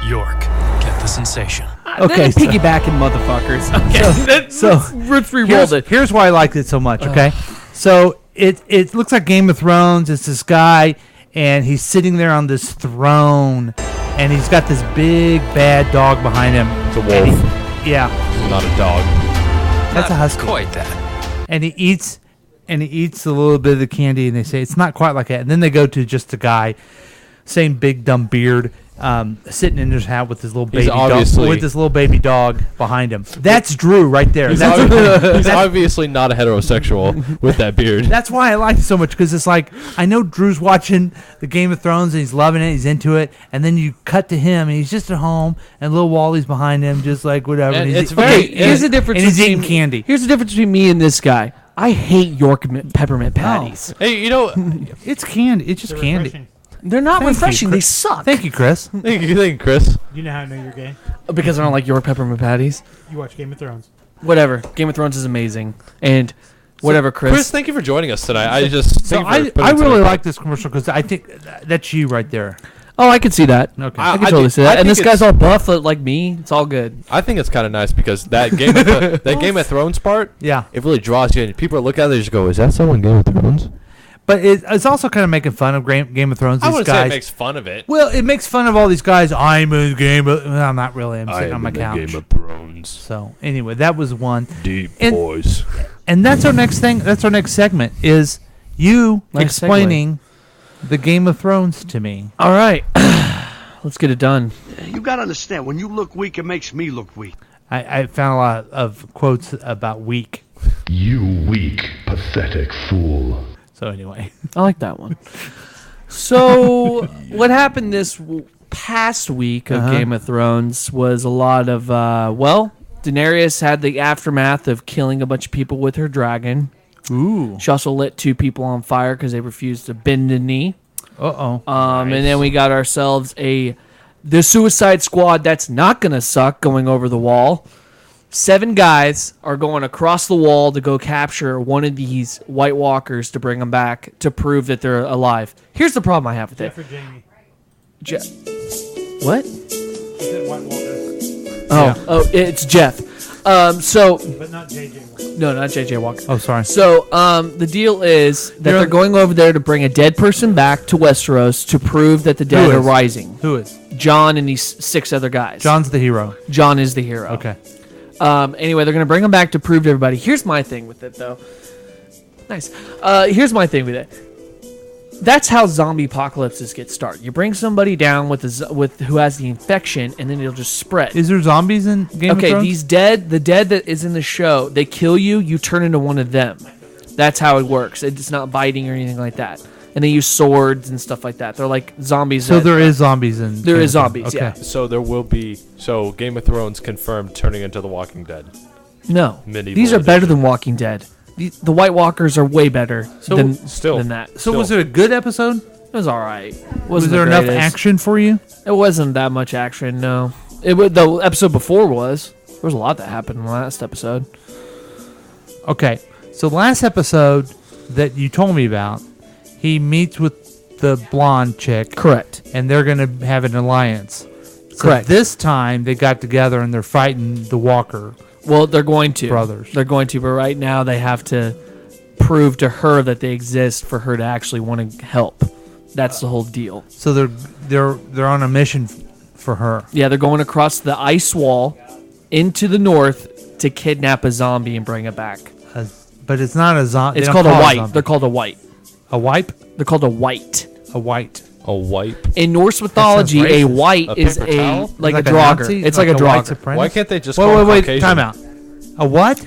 York, get the sensation. Okay, Then piggybacking motherfuckers. Okay, let's re-roll it. Here's why I liked it so much, okay? So it looks like Game of Thrones. It's this guy, and he's sitting there on this throne, and he's got this big, bad dog behind him. It's a wolf. Yeah. It's not a dog. That's a husky. Quite that. And he eats a little bit of the candy, and they say it's not quite like that. And then they go to just a guy, same big dumb beard, sitting in his hat with his little baby dog behind him. That's Drew right there. He's obviously not a heterosexual with that beard. That's why I like it so much, because it's like I know Drew's watching the Game of Thrones and he's loving it, he's into it, and then you cut to him and he's just at home and little Wally's behind him, just like whatever. And and it's Here's the difference. And he's between, eating candy. Here's the difference between me and this guy. I hate York peppermint patties. Hey, you know, it's candy. It's just candy. Refreshing. They're not Thank you, refreshing. They Chris. suck. Thank you, Chris. Thank you, Chris. You know how I know you're gay? Because I don't like York peppermint patties. You watch Game of Thrones. Whatever. Game of Thrones is amazing. And whatever, Chris. Chris, thank you for joining us tonight. I really like this commercial because I think that's you right there. Oh, I can see that. Okay. I can totally see that. And this guy's all buff like me. It's all good. I think it's kind of nice because that Game of Thrones part, yeah, it really draws you in. People look at it and just go, "Is that someone Game of Thrones?" But it's also kind of making fun of Game of Thrones. I These wouldn't guys. say it makes fun of it. Well, it makes fun of all these guys. I'm in Game of. Well, I'm not really. I'm sitting on my couch. Game of Thrones. So anyway, that was one. Deep boys. And that's our next thing. That's our next segment. Is you Nice explaining the Game of Thrones to me? All right. Let's get it done. You gotta understand, when you look weak, it makes me look weak. I found a lot of quotes about weak. You weak, pathetic fool. So anyway, I like that one. So what happened this past week of Game of Thrones was a lot of Daenerys had the aftermath of killing a bunch of people with her dragon. Ooh. She also lit 2 people on fire because they refused to bend the knee. Uh-oh. And then we got ourselves a The Suicide Squad that's not going to suck going over the wall. 7 guys are going across the wall to go capture one of these White Walkers to bring them back to prove that they're alive. Here's the problem I have with Jeff it. or Jamie? What? He said White Walker. Oh, it's Jeff. But not JJ Walker. No, not JJ Walker. Oh, sorry. So, the deal is that they're going over there to bring a dead person back to Westeros to prove that the dead are rising. Who is? John and these 6 other guys. John's the hero. John is the hero. Okay. Anyway, they're going to bring them back to prove to everybody. Here's my thing with it, though. Nice. Here's my thing with it. That's how zombie apocalypses get started. You bring somebody down with who has the infection, and then it'll just spread. Is there zombies in Game of Thrones? Okay, the dead that is in the show, they kill you, you turn into one of them. That's how it works. It's not biting or anything like that. And they use swords and stuff like that. They're like zombies. So there is zombies in. There Game is of Thrones. zombies. Okay. Yeah. So there will be. So Game of Thrones confirmed turning into The Walking Dead. No, Medieval these are edition. better than Walking Dead. The White Walkers are way better than that. So was it a good episode? It was all right. Was there enough action for you? It wasn't that much action. No, the episode before was. There was a lot that happened in the last episode. Okay, so last episode that you told me about, he meets with the blonde chick. Correct. And they're going to have an alliance. So Correct. This time they got together and they're fighting the Walker. Well, they're going to. Brothers. They're going to, but right now they have to prove to her that they exist for her to actually want to help. That's the whole deal. So they're on a mission for her. Yeah, they're going across the ice wall into the north to kidnap a zombie and bring it back. But it's not a zombie. It's called a white. They're called a white. A wipe? They're called a white. A white. A wipe. In Norse mythology, a white is paper a towel? like a Nazi? Draugr. It's like a white Draugr. supremacist? Why can't they just Wait, call them wait, Caucasian? time out. A what?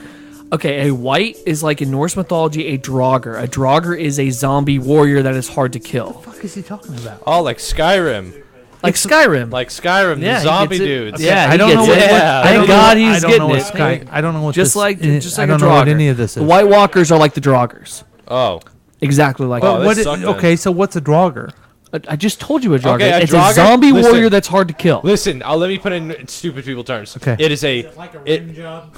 Okay, a white is like in Norse mythology a Draugr. A Draugr is a zombie warrior that is hard to kill. What the fuck is he talking about? Oh, like Skyrim. Like Skyrim. Like Skyrim, Yeah, the he zombie gets it. dudes. Yeah, I don't know what. Thank God he's getting it. I don't know what. Just this, like I a don't know what Draugr. any of this is. The White Walkers are like the Draugrs. Oh. Exactly like But that. what? that sucked then. Okay, so what's a Draugr? I just told you a Draugr. Okay, a It's Draugr? a zombie Listen. warrior that's hard to kill. Listen, let me put in stupid people terms. Okay. It is a. Like a rim job.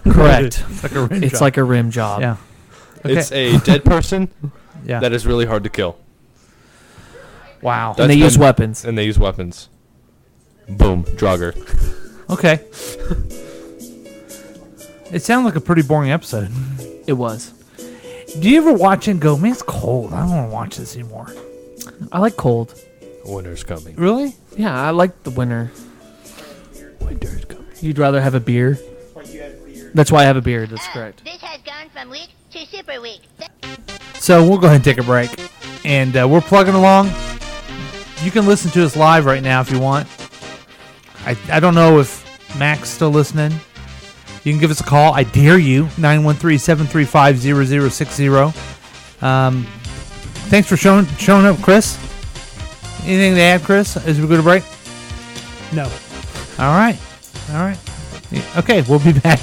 Correct. It's like a rim It's job. like a rim job. Yeah. Okay. It's a dead person Yeah. that is really hard to kill. Wow. And they use weapons. And they use weapons. Boom. Draugr. Okay. It sounded like a pretty boring episode. It was. Do you ever watch it and go, man, it's cold. I don't want to watch this anymore. I like cold. Winter's coming. Really? Yeah, I like the winter. Winter's coming. You'd rather have a beer? That's why I have a beard. That's correct. This has gone from weak to super weak. So we'll go ahead and take a break. And we're plugging along. You can listen to us live right now if you want. I don't know if Mac's still listening. You can give us a call. I dare you. 913-735-0060. Thanks for showing up, Chris. Anything to add, Chris, as we go to break? No. All right. Okay, we'll be back.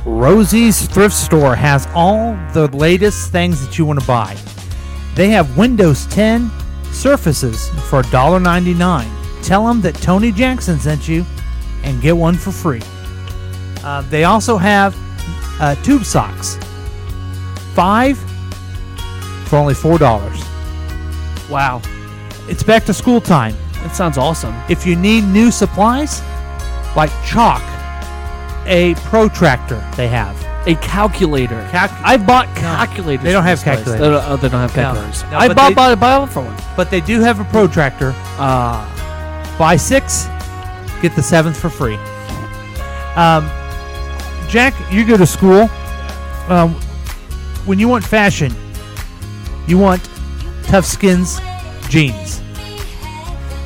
Rosie's Thrift Store has all the latest things that you want to buy. They have Windows 10 Surfaces for $1.99. Tell them that Tony Jackson sent you and get one for free. They also have tube socks. 5 for only $4. Wow. It's back to school time. That sounds awesome. If you need new supplies, like chalk, a protractor they have. A calculator. I've bought calculators. They don't from have this place. calculators. They don't have calculators. No, I but bought for one. But they do have a protractor. Buy 6, get the 7th for free. Jack, you go to school. When you want fashion, you want Tough Skins jeans.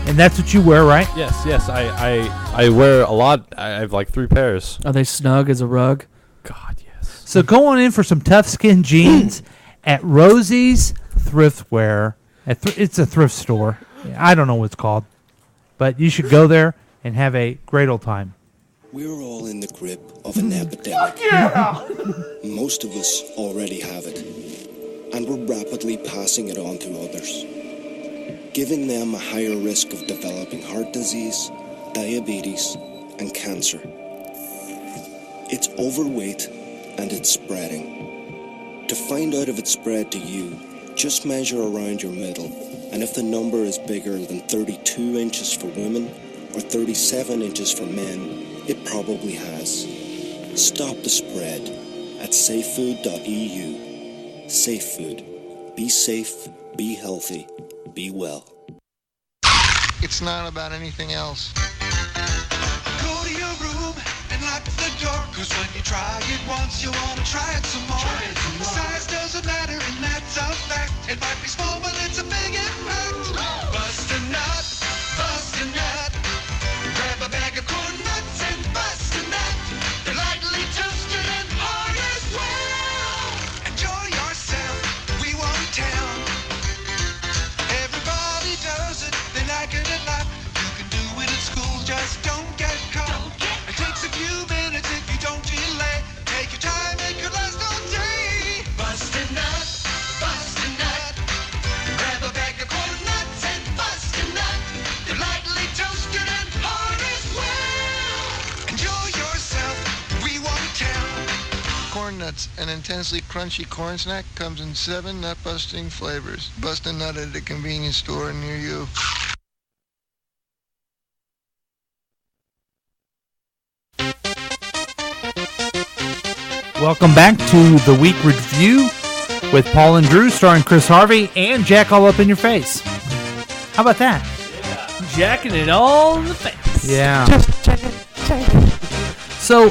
And that's what you wear, right? Yes. I I wear a lot. I have like 3 pairs. Are they snug as a rug? God, yes. So go on in for some tough skin jeans at Rosie's Thriftwear. It's a thrift store. I don't know what it's called, but you should go there and have a great old time. We're all in the grip of an epidemic. Yeah! Most of us already have it, and we're rapidly passing it on to others, giving them a higher risk of developing heart disease, diabetes, and cancer. It's overweight, and it's spreading. To find out if it's spread to you, just measure around your middle, and if the number is bigger than 32 inches for women or 37 inches for men, it probably has. Stop the spread at safefood.eu. Safe Food. Be safe, be healthy, be well. It's not about anything else. Go to your room and lock the door, 'cause when you try it once, you want to try it some more. Size doesn't matter, and that's a fact. It might be small, but it's a big impact. Bust a nut, bust a nut. Grab a bag of corn nuts and bust a nut. They're lightly toasted and hard as well. Enjoy yourself, we won't tell. Everybody does it, they like it a lot. You can do it at school, just don't get caught. It takes a few minutes if you don't delay. Take your time, make it last all day. Bust a nut, bust a nut. Grab a bag of corn nuts and bust a nut. They're lightly toasted and hard as well. Enjoy yourself, we won't tell. Corn Nuts, an intensely crunchy corn snack, comes in 7 nut-busting flavors. Bust a nut at a convenience store near you. Welcome back to the Week Review with Paul and Drew, starring Chris Harvey and Jack all up in your face. How about that? Jacking it all in the face. Yeah. Just check it, check it. So,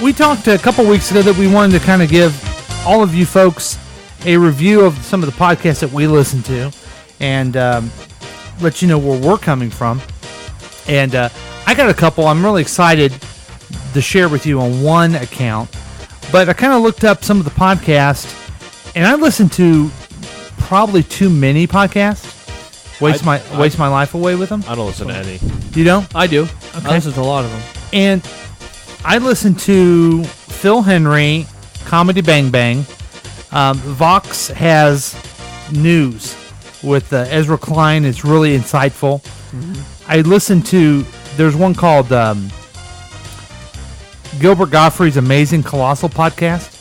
we talked a couple weeks ago that we wanted to kind of give all of you folks a review of some of the podcasts that we listen to and let you know where we're coming from. And I got a couple I'm really excited to share with you on one account. But I kind of looked up some of the podcasts, and I listened to probably too many podcasts. Waste my life away with them. I don't listen to any. You don't? I do. Okay. I listen to a lot of them. And I listened to Phil Henry, Comedy Bang Bang. Vox has news with Ezra Klein. It's really insightful. Mm-hmm. I listened to, there's one called Gilbert Gottfried's Amazing Colossal Podcast.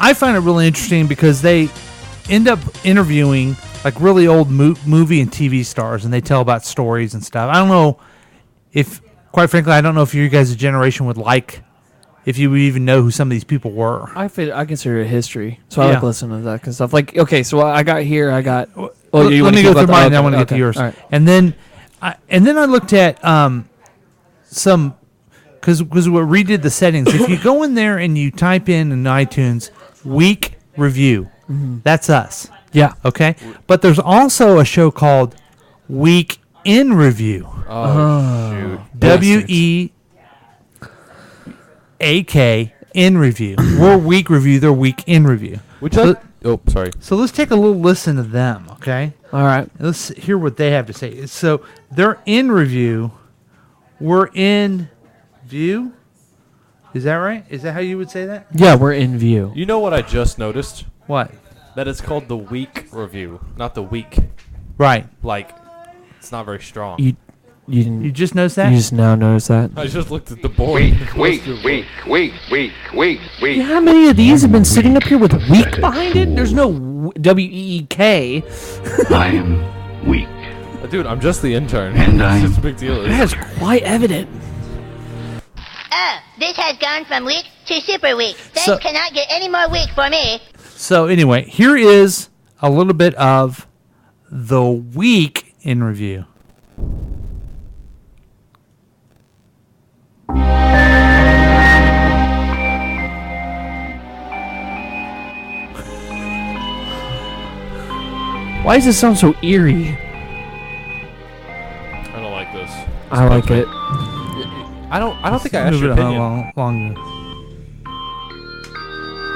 I find it really interesting because they end up interviewing like really old movie and TV stars, and they tell about stories and stuff. I don't know if, quite frankly, I don't know if you guys' generation would like, if you would even know who some of these people were. I consider it history, so I like listening to that kind of stuff. Like, okay, so I got. Let me go through mine, and I want to get to yours. Right. And then I looked at some. Because we redid the settings. If you go in there and you type in iTunes Week Review, that's us. Yeah. Okay? But there's also a show called Week in Review. Oh, shoot. WEAK in Review. We're Week Review, they're Week in Review. Sorry. So let's take a little listen to them, okay? All right. Let's hear what they have to say. So they're in review. We're in view? Is that right? Is that how you would say that? Yeah, we're in view. You know what I just noticed? What? That it's called the Week Review, not the Week. Right. Like, it's not very strong. You didn't. You just noticed that? You just now noticed that? I just looked at the board. Week. Yeah, how many of these have been sitting up here with week behind it? There's no W-E-E-K. I am weak. Dude, I'm just the intern. And it's just a big deal. That is quite evident. Oh, this has gone from weak to super weak. Things cannot get any more weak for me. So anyway, here is a little bit of the week in review. Why does it sound so eerie? I don't like this. I like it. I don't think I asked Move your it opinion. along.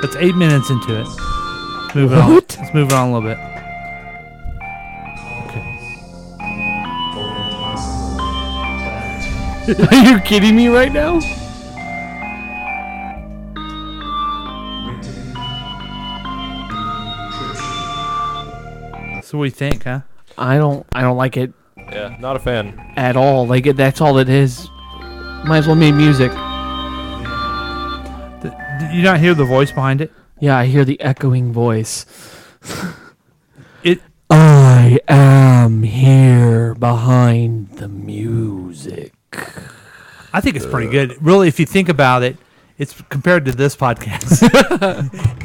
It's 8 minutes into it. Move it on. What? Let's move it on a little bit. Are you kidding me right now? So what do you think, huh? I don't like it Yeah, not a fan. at all. Like that's all it is. Might as well make music. Did you not hear the voice behind it? Yeah, I hear the echoing voice. It. I am here behind the music. I think it's pretty good. Really, if you think about it, it's compared to this podcast.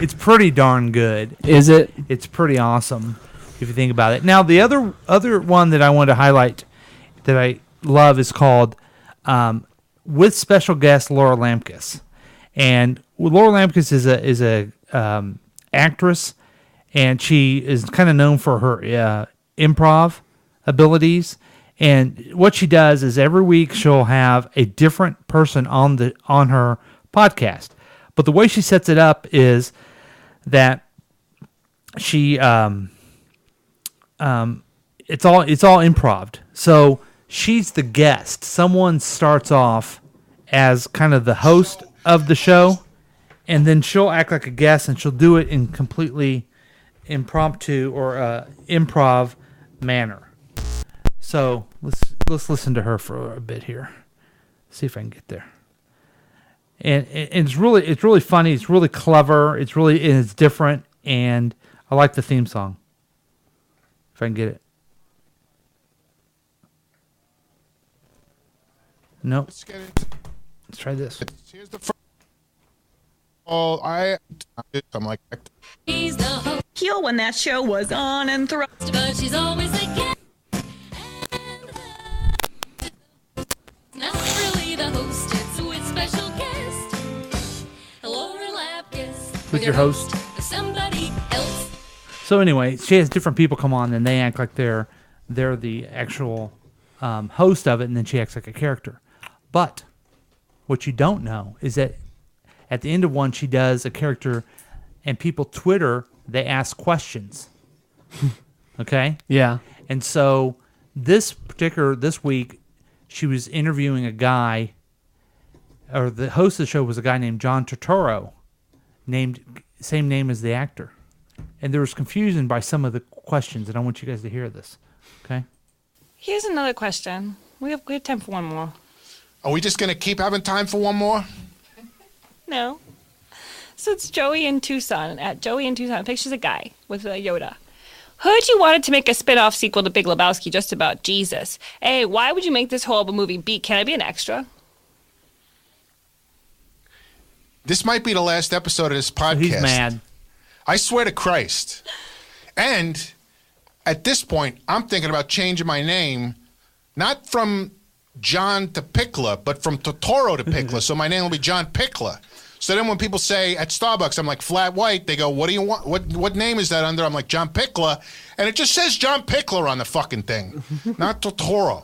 It's pretty darn good. Is it? It's pretty awesome if you think about it. Now, the other one that I wanted to highlight that I love is called with special guest Laura Lampkus, and Laura Lampkus is a actress, and she is kind of known for her improv abilities. And what she does is every week she'll have a different person on her podcast. But the way she sets it up is that she it's all improv. So she's the guest. Someone starts off as kind of the host of the show, and then she'll act like a guest, and she'll do it in completely impromptu or improv manner. So let's listen to her for a bit here. See if I can get there. And it's really funny. It's really clever. It's different, and I like the theme song. If I can get it. Nope. Let's try this. Here's the first. Oh, I'm like. He's the host. Heel when that show was on and thrust, but she's always again. Not really the host, it's with special guest. Laura Lapkus. With your host. Somebody else. So anyway, she has different people come on, and they act like they're the actual host of it, and then she acts like a character. But what you don't know is that at the end of one, she does a character, and people Twitter, they ask questions. Okay? Yeah. And so this week, she was interviewing a guy, or the host of the show was a guy named John Turturro, same name as the actor. And there was confusion by some of the questions, and I want you guys to hear this. Okay? Here's another question. We have time for one more. Are we just gonna keep having time for one more? No. So it's Joey in Tucson. At Joey in Tucson, pictures a guy with a Yoda. Heard you wanted to make a spin-off sequel to Big Lebowski just about Jesus. A, why would you make this horrible movie? B, can I be an extra? This might be the last episode of this podcast. So he's mad. I swear to Christ. And at this point, I'm thinking about changing my name, not from John to Pickla, but from Totoro to Pickla. So my name will be John Pickla. So then when people say at Starbucks, I'm like Flat White, they go, what do you want? What name is that under? I'm like John Pickla. And it just says John Pickler on the fucking thing, not Totoro.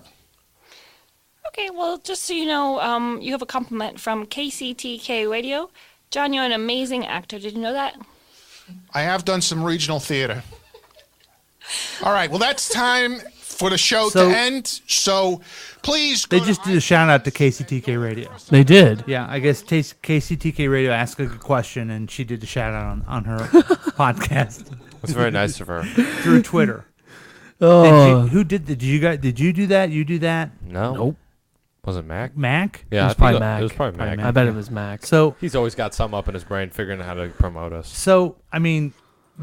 Okay, well, just so you know, you have a compliment from KCTK Radio. John, you're an amazing actor. Did you know that? I have done some regional theater. All right, well, that's time for the show to end. So please go They just did a shout out to KCTK Radio. They did? Yeah, I guess KCTK Radio asked a good question, and she did a shout out on her podcast. That's very nice of her. Through Twitter. Oh. Who did that? Did you do that? You do that? No. Nope. Was it Mac? Mac? Yeah, It was I think probably Mac. It was probably Mac. I bet it was Mac. So he's always got something up in his brain figuring out how to promote us. So, I mean,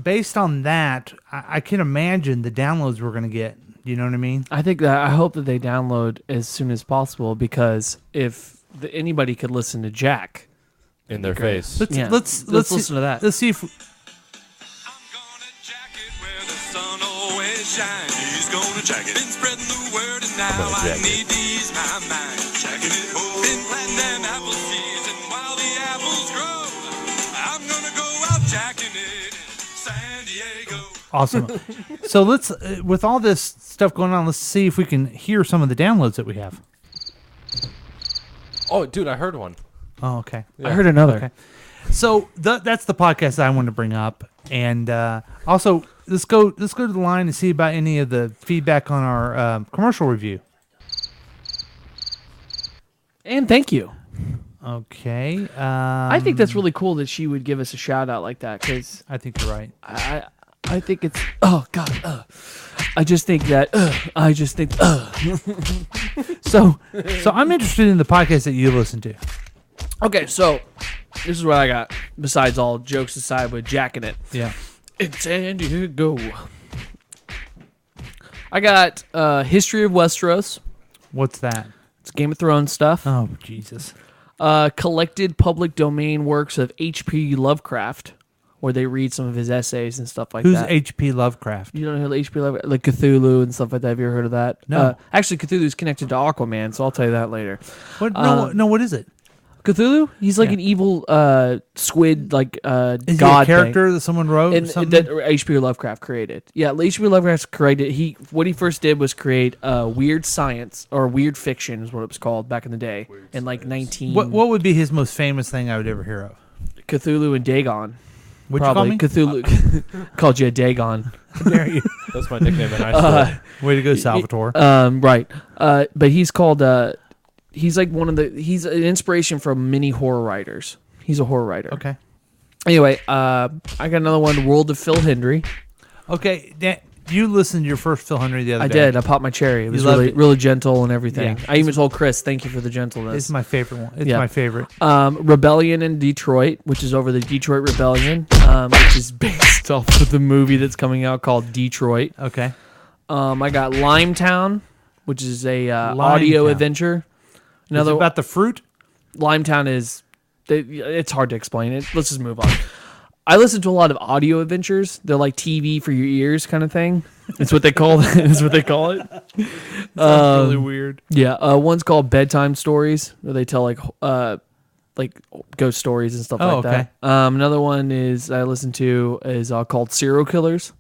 based on that, I can imagine the downloads we're going to get. You know what I mean? I hope that they download as soon as possible, because if anybody could listen to Jack in their face. Let's listen to that. Let's see if He's gonna jack it. Been spreading the word, and now I need to ease my mind. Jacking it home. Been planting them apple seeds, and while the apples grow, I'm gonna go out jacking it in San Diego. awesome. So let's, with all this stuff going on, let's see if we can hear some of the downloads that we have. Oh, dude, I heard one. Oh, okay. I heard another. Okay. So that's the podcast I wanted to bring up, and also let's go to the line and see about any of the feedback on our commercial review. And thank you. Okay. I think that's really cool that she would give us a shout out like that because I think you're right. I think it's God. I just think that. So I'm interested in the podcast that you listen to. Okay, so this is what I got. Besides all jokes aside, with Jack in it. Yeah. It's San Diego. I got History of Westeros. What's that? It's Game of Thrones stuff. Oh, Jesus. Collected public domain works of H.P. Lovecraft, where they read some of his essays and stuff like Who's that. H.P. Lovecraft? You don't know who H.P. Lovecraft, like Cthulhu and stuff like that. Have you ever heard of that? No. Actually, Cthulhu's connected to Aquaman, so I'll tell you that later. What? No, what is it? Cthulhu? He's like an evil squid, like Is he god a character thing. that someone wrote? And something? that H.P. Lovecraft created. Yeah, H.P. Lovecraft created. What he first did was create weird science or weird fiction is what it was called back in the day. In like 19. What would be his most famous thing I would ever hear of? Cthulhu and Dagon. What'd you call me? Cthulhu called you a Dagon. How dare you? That's my nickname in high school. Way to go, Salvatore. Right. But he's called. He's like he's an inspiration for many horror writers. He's a horror writer. Okay. Anyway, I got another one, The World of Phil Hendry. Okay, you listened to your first Phil Hendry the other I day. did. I popped my cherry. It was loved really, it. really gentle and everything. Yeah. I even told Chris, thank you for the gentleness. It's my favorite one. It's my favorite. Rebellion in Detroit, which is over the Detroit Rebellion, which is based off of the movie that's coming out called Detroit. Okay. I got Limetown, which is a audio Limetown. adventure. Is it about the fruit? Limetown is. It's hard to explain it. Let's just move on. I listen to a lot of audio adventures. They're like TV for your ears, kind of thing. It's what they call it. It's what they call it. Sounds really weird. Yeah, one's called Bedtime Stories, where they tell like ghost stories and stuff like that. Another one I listen to is called Serial Killers.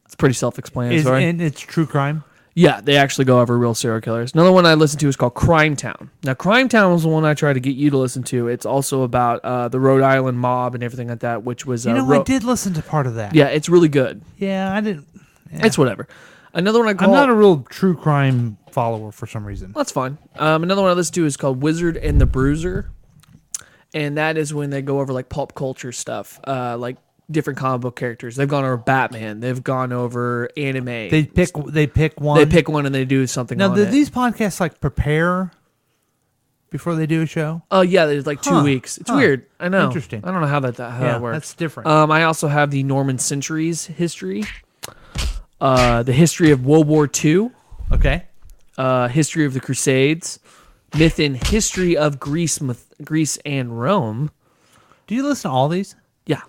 It's pretty self-explanatory. And it's true crime? Yeah, they actually go over real serial killers. Another one I listen to is called Crime Town. Now, Crime Town was the one I tried to get you to listen to. It's also about the Rhode Island mob and everything like that, which was... I did listen to part of that. Yeah, it's really good. Yeah, I didn't... Yeah. It's whatever. Another one I call... I'm not a real true crime follower for some reason. That's fine. Another one I listen to is called Wizard and the Bruiser. And that is when they go over like pulp culture stuff, like different comic book characters. They've gone over Batman. They've gone over anime. They pick one. They pick one and they do something Now, on do it. these podcasts like prepare before they do a show? Oh yeah, there's like 2 weeks. It's weird. I know. Interesting. I don't know how that works. That's different. I also have the Norman Centuries history, the history of World War II. Okay. History of the Crusades, myth and history of Greece and Rome. Do you listen to all these? Yeah.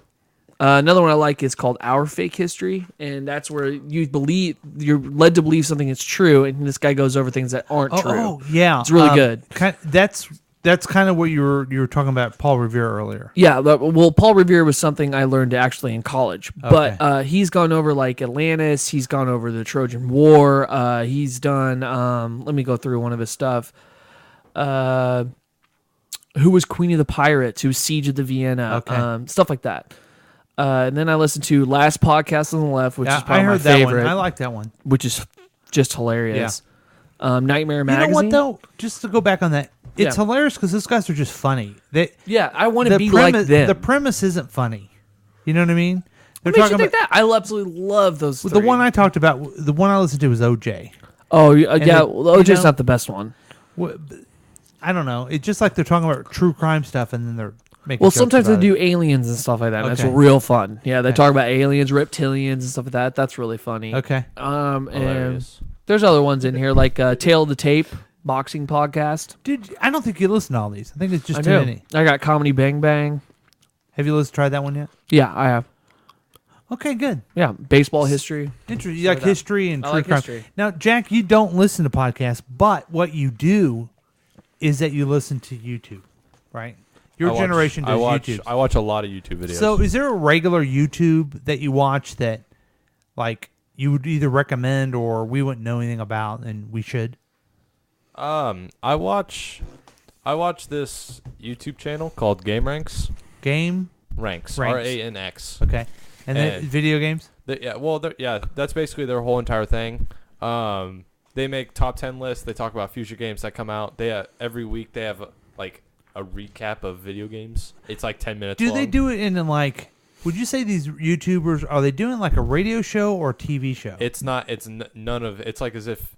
Another one I like is called Our Fake History, and that's where you're led to believe something is true, and this guy goes over things that aren't true. Oh, yeah. It's really good. That's kind of what you were talking about Paul Revere earlier. Yeah, well, Paul Revere was something I learned actually in college, but he's gone over like Atlantis. He's gone over the Trojan War. He's done. Let me go through one of his stuff. Who was Queen of the Pirates? Who was Siege of the Vienna? Okay. Stuff like that. And then I listened to Last Podcast on the Left, which is probably I heard my that favorite. one. I like that one. Which is just hilarious. Nightmare Magazine. You know what though? Just to go back on that, it's hilarious because those guys are just funny. I want to be like them. The premise isn't funny. You know what I mean? What makes you think that? I absolutely love those. The one I talked about, the one I listened to was OJ. Oh yeah, OJ's not the best one. I don't know. It's just like they're talking about true crime stuff, and then they're making. Well, jokes sometimes they about do it. aliens and stuff like that. And That's Okay. real fun. Yeah, they Okay. talk about aliens, reptilians, and stuff like that. That's really funny. Okay. And Hilarious. there's other ones in here like Tale of the Tape boxing podcast. Dude, I don't think you listen to all these. I think it's just I too do. many. I got Comedy Bang Bang. Have you tried that one yet? Yeah, I have. Okay, good. Yeah, baseball history. Interesting. You like history and I true like crime. history. Now, Jack, you don't listen to podcasts, but what you do is that you listen to YouTube, right? Your generation does YouTube. I watch a lot of YouTube videos. So, is there a regular YouTube that you watch that, like, you would either recommend or we wouldn't know anything about, and we should? I watch I watch this YouTube channel called Game Ranks. Game Ranks. Ranks. RANX. Okay. And then video games? That's basically their whole entire thing. They make top 10 lists. They talk about future games that come out. They every week they have a recap of video games. It's like 10 minutes long. Do they do it in like? Would you say these YouTubers are they doing like a radio show or a TV show? It's not. It's none of. It's like as if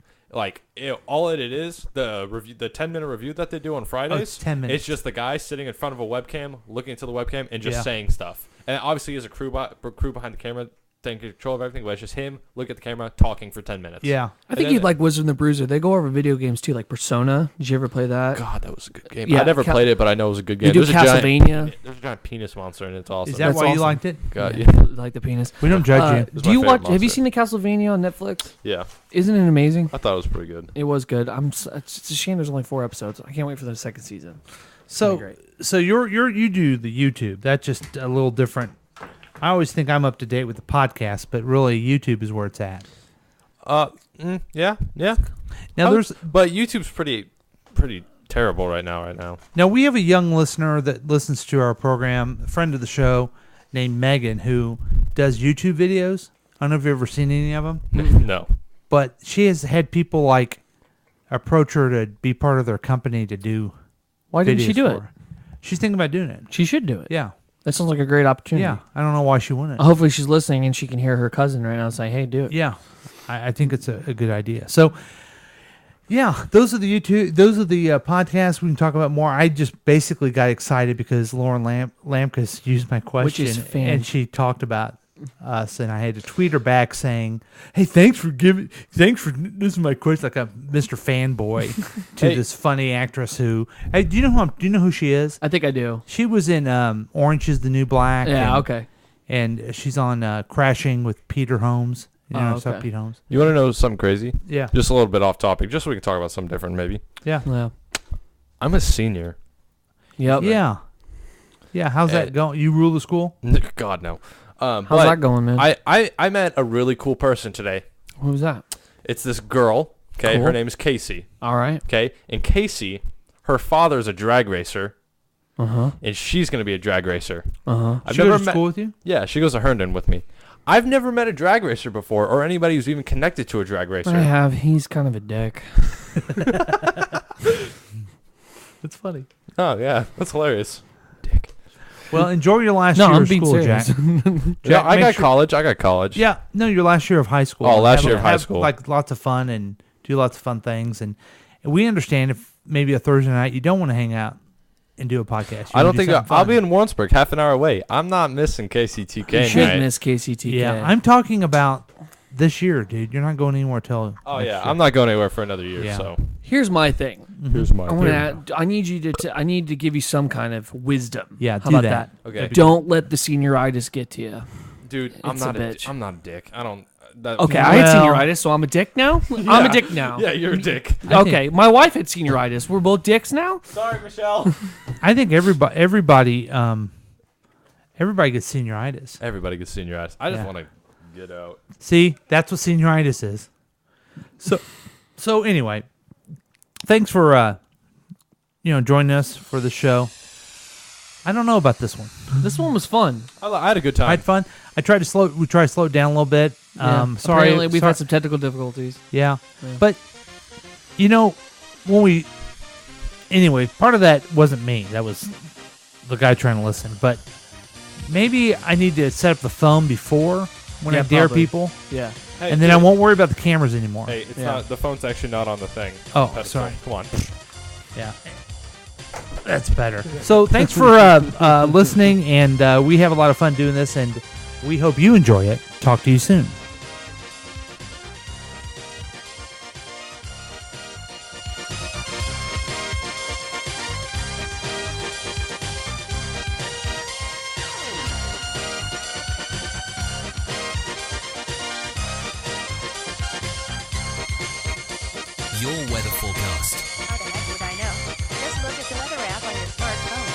all it is the review, the 10-minute review that they do on Fridays. it's 10 minutes. It's just the guy sitting in front of a webcam, looking into the webcam, and just saying stuff. And obviously, he has a crew behind the camera, taking control of everything. But it's just him looking at the camera, talking for 10 minutes. Yeah, I think you'd like Wizard and the Bruiser. They go over video games too, like Persona. Did you ever play that? God, that was a good game. Yeah, I never played it, but I know it was a good game. They do Castlevania. There's a giant penis monster, and it's awesome. Is that why you liked it? God, Yeah, like the penis. We don't judge you. Do you watch? Have you seen the Castlevania on Netflix? Yeah. Isn't it amazing? I thought it was pretty good. It was good. It's a shame there's only 4 episodes. I can't wait for the second season. So great. you do the YouTube. That's just a little different. I always think I'm up to date with the podcast, but really YouTube is where it's at. Yeah. Now but YouTube's pretty terrible right now. Now we have a young listener that listens to our program, a friend of the show named Megan, who does YouTube videos. I don't know if you've ever seen any of them. No. But she has had people like approach her to be part of their company to do. Why didn't she videos do for it? her. She's thinking about doing it. She should do it. Yeah. That sounds like a great opportunity. Yeah. I don't know why she wouldn't. Hopefully she's listening and she can hear her cousin right now and say, hey, do it. Yeah. I think it's a good idea. So, yeah, those are the podcasts. We can talk about more. I just basically got excited because Lauren Lampkus used my question, and she talked about us, and I had to tweet her back saying, "Hey, thanks for this is my question," like a Mr. Fanboy to this funny actress who. Hey, do you know who she is? I think I do. She was in Orange Is the New Black. Yeah, okay. And she's on Crashing with Peter Holmes. You know, okay. Pete Holmes. You want to know something crazy? Yeah. Just a little bit off topic, just so we can talk about something different, maybe. Yeah. I'm a senior. Yep. Yeah. Yeah. How's that going? You rule the school? God, no. How's that going, man? I met a really cool person today. Who's that? It's this girl. Okay, Cool. her name is Casey. All right. Okay, and Casey, her father's a drag racer. Uh-huh. And she's going to be a drag racer. Uh-huh. She goes to school with you? Yeah, she goes to Herndon with me. I've never met a drag racer before, or anybody who's even connected to a drag racer. I have. He's kind of a dick. That's funny. Oh, yeah. That's hilarious. Well, enjoy your last year I'm of being school, serious. Jack. Yeah, I got college. Yeah, no, your last year of high school. Oh, last year of high school. Like lots of fun and do lots of fun things. And we understand if maybe a Thursday night you don't want to hang out and do a podcast. I don't think I'll be in Warrensburg, half an hour away. I'm not missing KCTK. You should miss KCTK. Yeah, I'm talking about this year, dude. You're not going anywhere till. Oh, next yeah. year. I'm not going anywhere for another year, Yeah. so. Here's my thing. Here's my I need you to. I need to give you some kind of wisdom. Yeah, How do about that. Okay. Don't let the senioritis get to you. Dude, I'm It's a not bitch. I'm not a dick. I don't. That, Okay, I had senioritis, so I'm a dick now. I'm a dick now. Yeah, you're a dick. Okay, my wife had senioritis. We're both dicks now. Sorry, Michelle. I think everybody gets senioritis. Everybody gets senioritis. I just Yeah. want to get out. See, that's what senioritis is. So anyway, thanks for joining us for the show. I don't know about this one. This one was fun. I had a good time. I had fun. We tried to slow it down a little bit. Yeah. Sorry, Apparently we've had some technical difficulties. Yeah. Yeah. But anyway, part of that wasn't me. That was the guy trying to listen. But maybe I need to set up the phone before when I dare probably. people. Yeah. Hey, and then I dude. won't worry about the cameras anymore. Hey, it's not the phone's actually not on the thing. Oh, Pedestal. sorry. Come on. Yeah. That's better. So thanks for listening, and we have a lot of fun doing this, and we hope you enjoy it. Talk to you soon. Your weather forecast. How the heck would I know? Just look at the weather app on your smartphone.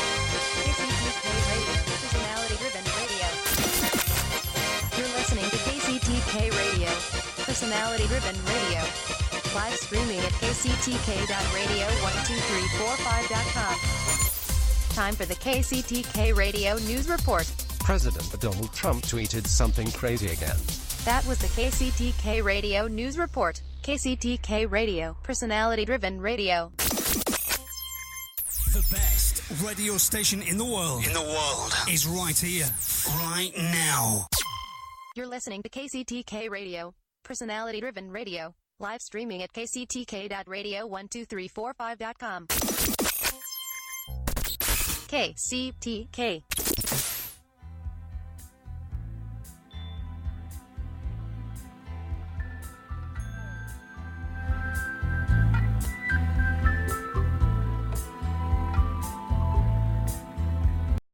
KCTK Radio, personality-driven radio. You're listening to KCTK Radio, personality-driven radio. Live streaming at kctk.radio12345.com. Time for the KCTK Radio News Report. President Donald Trump tweeted something crazy again. That was the KCTK Radio News Report. KCTK Radio, personality-driven radio. The best radio station in the world is right here, right now. You're listening to KCTK Radio, personality-driven radio, live streaming at kctk.radio12345.com. KCTK.